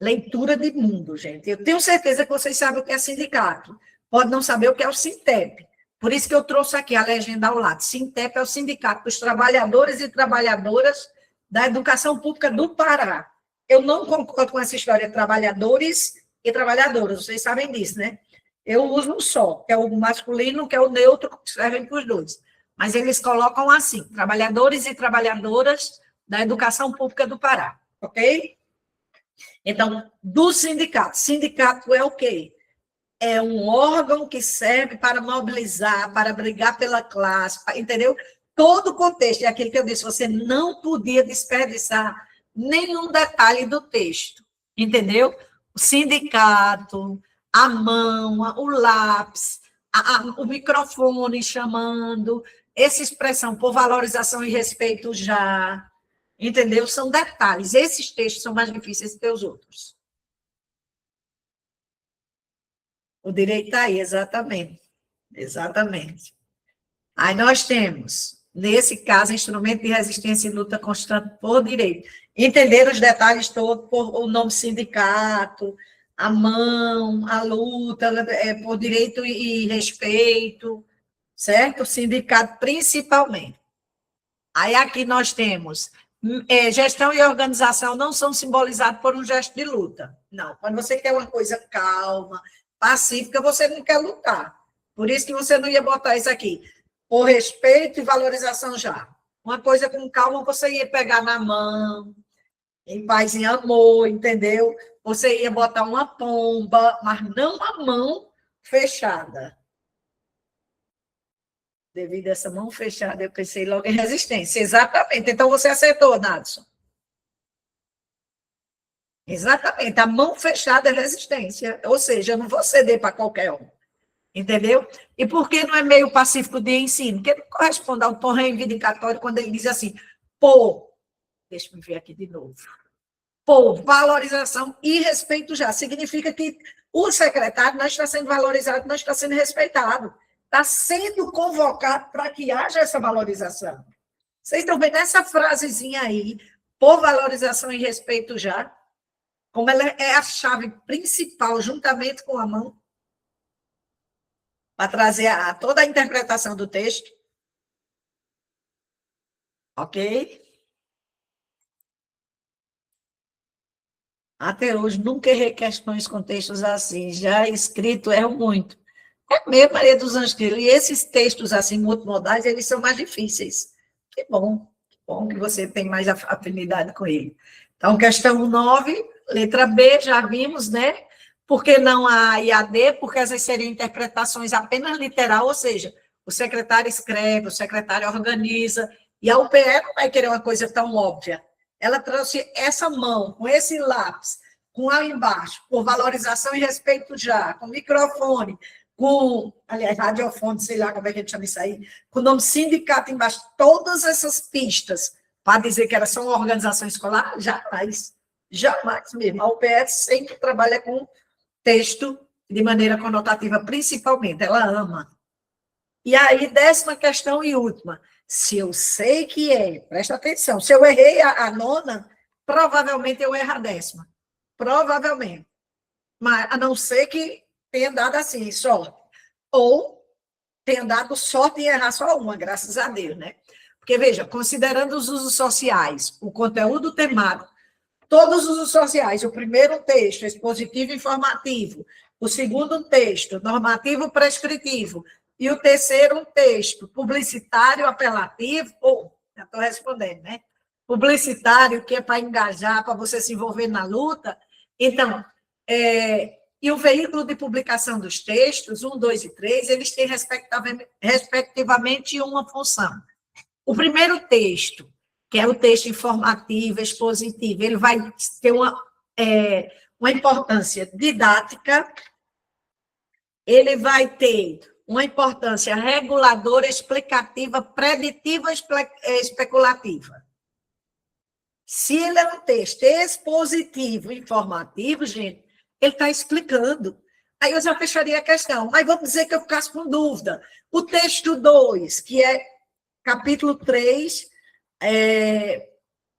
Leitura de mundo, gente. Eu tenho certeza que vocês sabem o que é sindicato. Pode não saber o que é o Sintep. Por isso que eu trouxe aqui a legenda ao lado. Sintep é o Sindicato dos Trabalhadores e Trabalhadoras da Educação Pública do Pará. Eu não concordo com essa história de trabalhadores e trabalhadoras. Vocês sabem disso, né? Eu uso um só, que é o masculino, que é o neutro, que servem para os dois. Mas eles colocam assim, trabalhadores e trabalhadoras da Educação Pública do Pará, ok? Então, do sindicato. Sindicato é o quê? É um órgão que serve para mobilizar, para brigar pela classe, entendeu? Todo o contexto, é aquilo que eu disse, você não podia desperdiçar nenhum detalhe do texto, entendeu? O sindicato, a mão, o lápis, o microfone chamando, essa expressão por valorização e respeito já, entendeu? São detalhes. Esses textos são mais difíceis que os outros. O direito está aí, exatamente. Exatamente. Aí nós temos, nesse caso, instrumento de resistência e luta constante por direito. Entender os detalhes todos, por o nome sindicato, a mão, a luta por direito e respeito, certo? O sindicato, principalmente. Aí aqui nós temos gestão e organização não são simbolizados por um gesto de luta. Não, quando você quer uma coisa calma, pacífica, você não quer lutar. Por isso que você não ia botar isso aqui. Por respeito e valorização já. Uma coisa com calma, você ia pegar na mão, em paz e amor, entendeu? Você ia botar uma pomba, mas não a mão fechada. Devido a essa mão fechada, eu pensei logo em resistência. Exatamente. Então, você acertou, Nadson. Exatamente. A mão fechada é resistência. Ou seja, eu não vou ceder para qualquer um. Entendeu? E por que não é meio pacífico de ensino? Porque não corresponde ao tom reivindicatório quando ele diz assim, deixa eu ver aqui de novo. Valorização e respeito já. Significa que o secretário não está sendo valorizado, não está sendo respeitado. Está sendo convocado para que haja essa valorização. Vocês estão vendo essa frasezinha aí, por valorização e respeito já, como ela é a chave principal, juntamente com a mão, para trazer toda a interpretação do texto. Ok? Até hoje, nunca errei questões com textos assim, já escrito erro muito. É mesmo, Maria dos Anjos, e esses textos assim, multimodais, eles são mais difíceis. Que bom que você tem mais afinidade com ele. Então, questão 9, letra B, já vimos, né? Por que não a IAD? Porque essas seriam interpretações apenas literal, ou seja, o secretário escreve, o secretário organiza, e a UPE não vai querer uma coisa tão óbvia. Ela trouxe essa mão, com esse lápis, com lá embaixo, por valorização e respeito já, com microfone, com, aliás, radiofone, sei lá como é que a gente chama isso aí, com o nome sindicato embaixo, todas essas pistas, para dizer que era só uma organização escolar, jamais, jamais mesmo. A UPS sempre trabalha com texto de maneira conotativa, principalmente, ela ama. E aí, 10ª questão e última. Se eu sei que presta atenção, se eu errei a nona, provavelmente eu erro a 10ª. Provavelmente. Mas, a não ser que tenha dado assim, sorte. Ou tenha dado sorte em errar só uma, graças a Deus, né? Porque, veja, considerando os usos sociais, o conteúdo temático, todos os usos sociais, o primeiro texto, expositivo e informativo, o segundo texto, normativo prescritivo, e o terceiro, um texto publicitário apelativo, já estou respondendo, né? Publicitário, que é para engajar, para você se envolver na luta. Então, e o veículo de publicação dos textos, 1, 2 e 3, eles têm, respectivamente, uma função. O primeiro texto, que é o texto informativo, expositivo, ele vai ter uma importância didática, ele vai ter uma importância reguladora, explicativa, preditiva, especulativa. Se ele é um texto expositivo, informativo, gente, ele está explicando. Aí eu já fecharia a questão, mas vamos dizer que eu ficasse com dúvida. O texto 2, que é capítulo 3,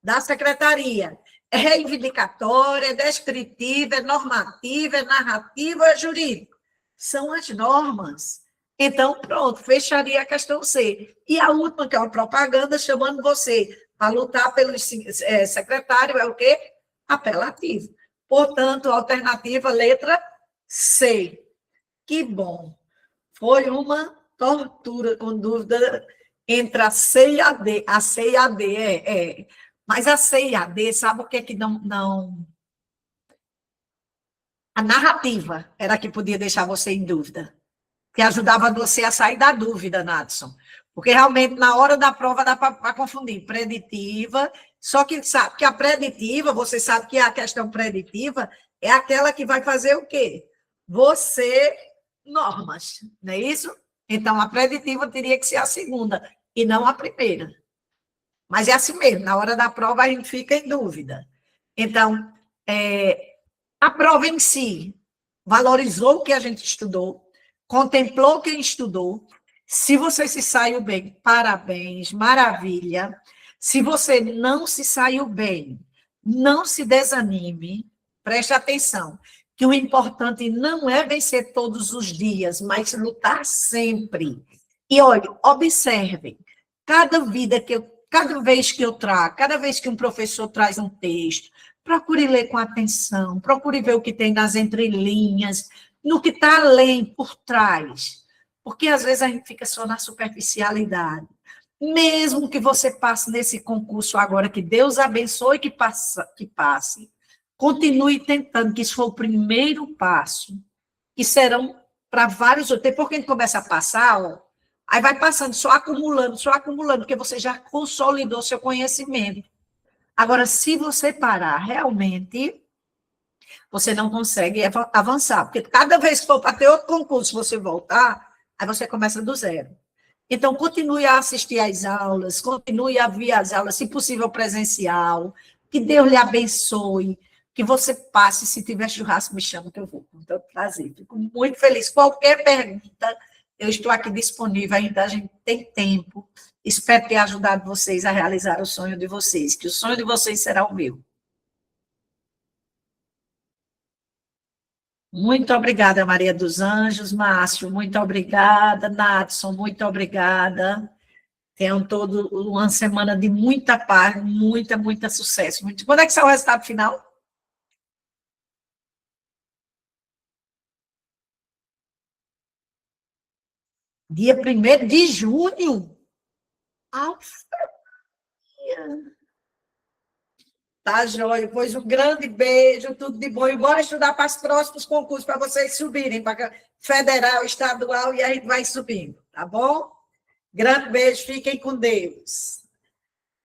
da secretaria, é reivindicatória, é descritiva, é normativa, é narrativa, é jurídica. São as normas. Então, pronto, fecharia a questão C. E a última, que é uma propaganda, chamando você a lutar pelo secretário, é o quê? Apelativo. Portanto, alternativa, letra C. Que bom. Foi uma tortura, com dúvida, entre a C e a D. A C e a D, Mas a C e a D, sabe o que é que não... A narrativa era a que podia deixar você em dúvida, que ajudava você a sair da dúvida, Nadson. Porque realmente, na hora da prova, dá para confundir preditiva, só que sabe que a preditiva, você sabe que a questão preditiva é aquela que vai fazer o quê? Você, normas, não é isso? Então, a preditiva teria que ser a segunda, e não a primeira. Mas é assim mesmo, na hora da prova a gente fica em dúvida. Então, a prova em si valorizou o que a gente estudou, contemplou quem estudou. Se você se saiu bem, parabéns, maravilha. Se você não se saiu bem, não se desanime, preste atenção, que o importante não é vencer todos os dias, mas lutar sempre. E, olha, observem, cada vez que eu trago, cada vez que um professor traz um texto, procure ler com atenção, procure ver o que tem nas entrelinhas, no que está além, por trás. Porque, às vezes, a gente fica só na superficialidade. Mesmo que você passe nesse concurso agora, que Deus abençoe que passe, continue tentando, que isso foi o primeiro passo, que serão para vários outros. Depois que a gente começa a passar, aí vai passando, só acumulando, porque você já consolidou seu conhecimento. Agora, se você parar, realmente, você não consegue avançar, porque cada vez que for para ter outro concurso, você voltar, aí você começa do zero. Então, continue a assistir às aulas, continue a ver as aulas, se possível presencial, que Deus lhe abençoe, que você passe, se tiver churrasco, me chama que eu vou, com todo prazer. Fico muito feliz. Qualquer pergunta, eu estou aqui disponível, ainda a gente tem tempo. Espero ter ajudado vocês a realizar o sonho de vocês, que o sonho de vocês será o meu. Muito obrigada, Maria dos Anjos, Márcio, muito obrigada, Nadson, muito obrigada. Tenham toda uma semana de muita paz, muita sucesso. Quando é que sai o resultado final? Dia 1º de junho. Alfa. Tá, joia? Pois um grande beijo, tudo de bom. E bora estudar para os próximos concursos, para vocês subirem, para federal, estadual, e a gente vai subindo, tá bom? Grande beijo, fiquem com Deus.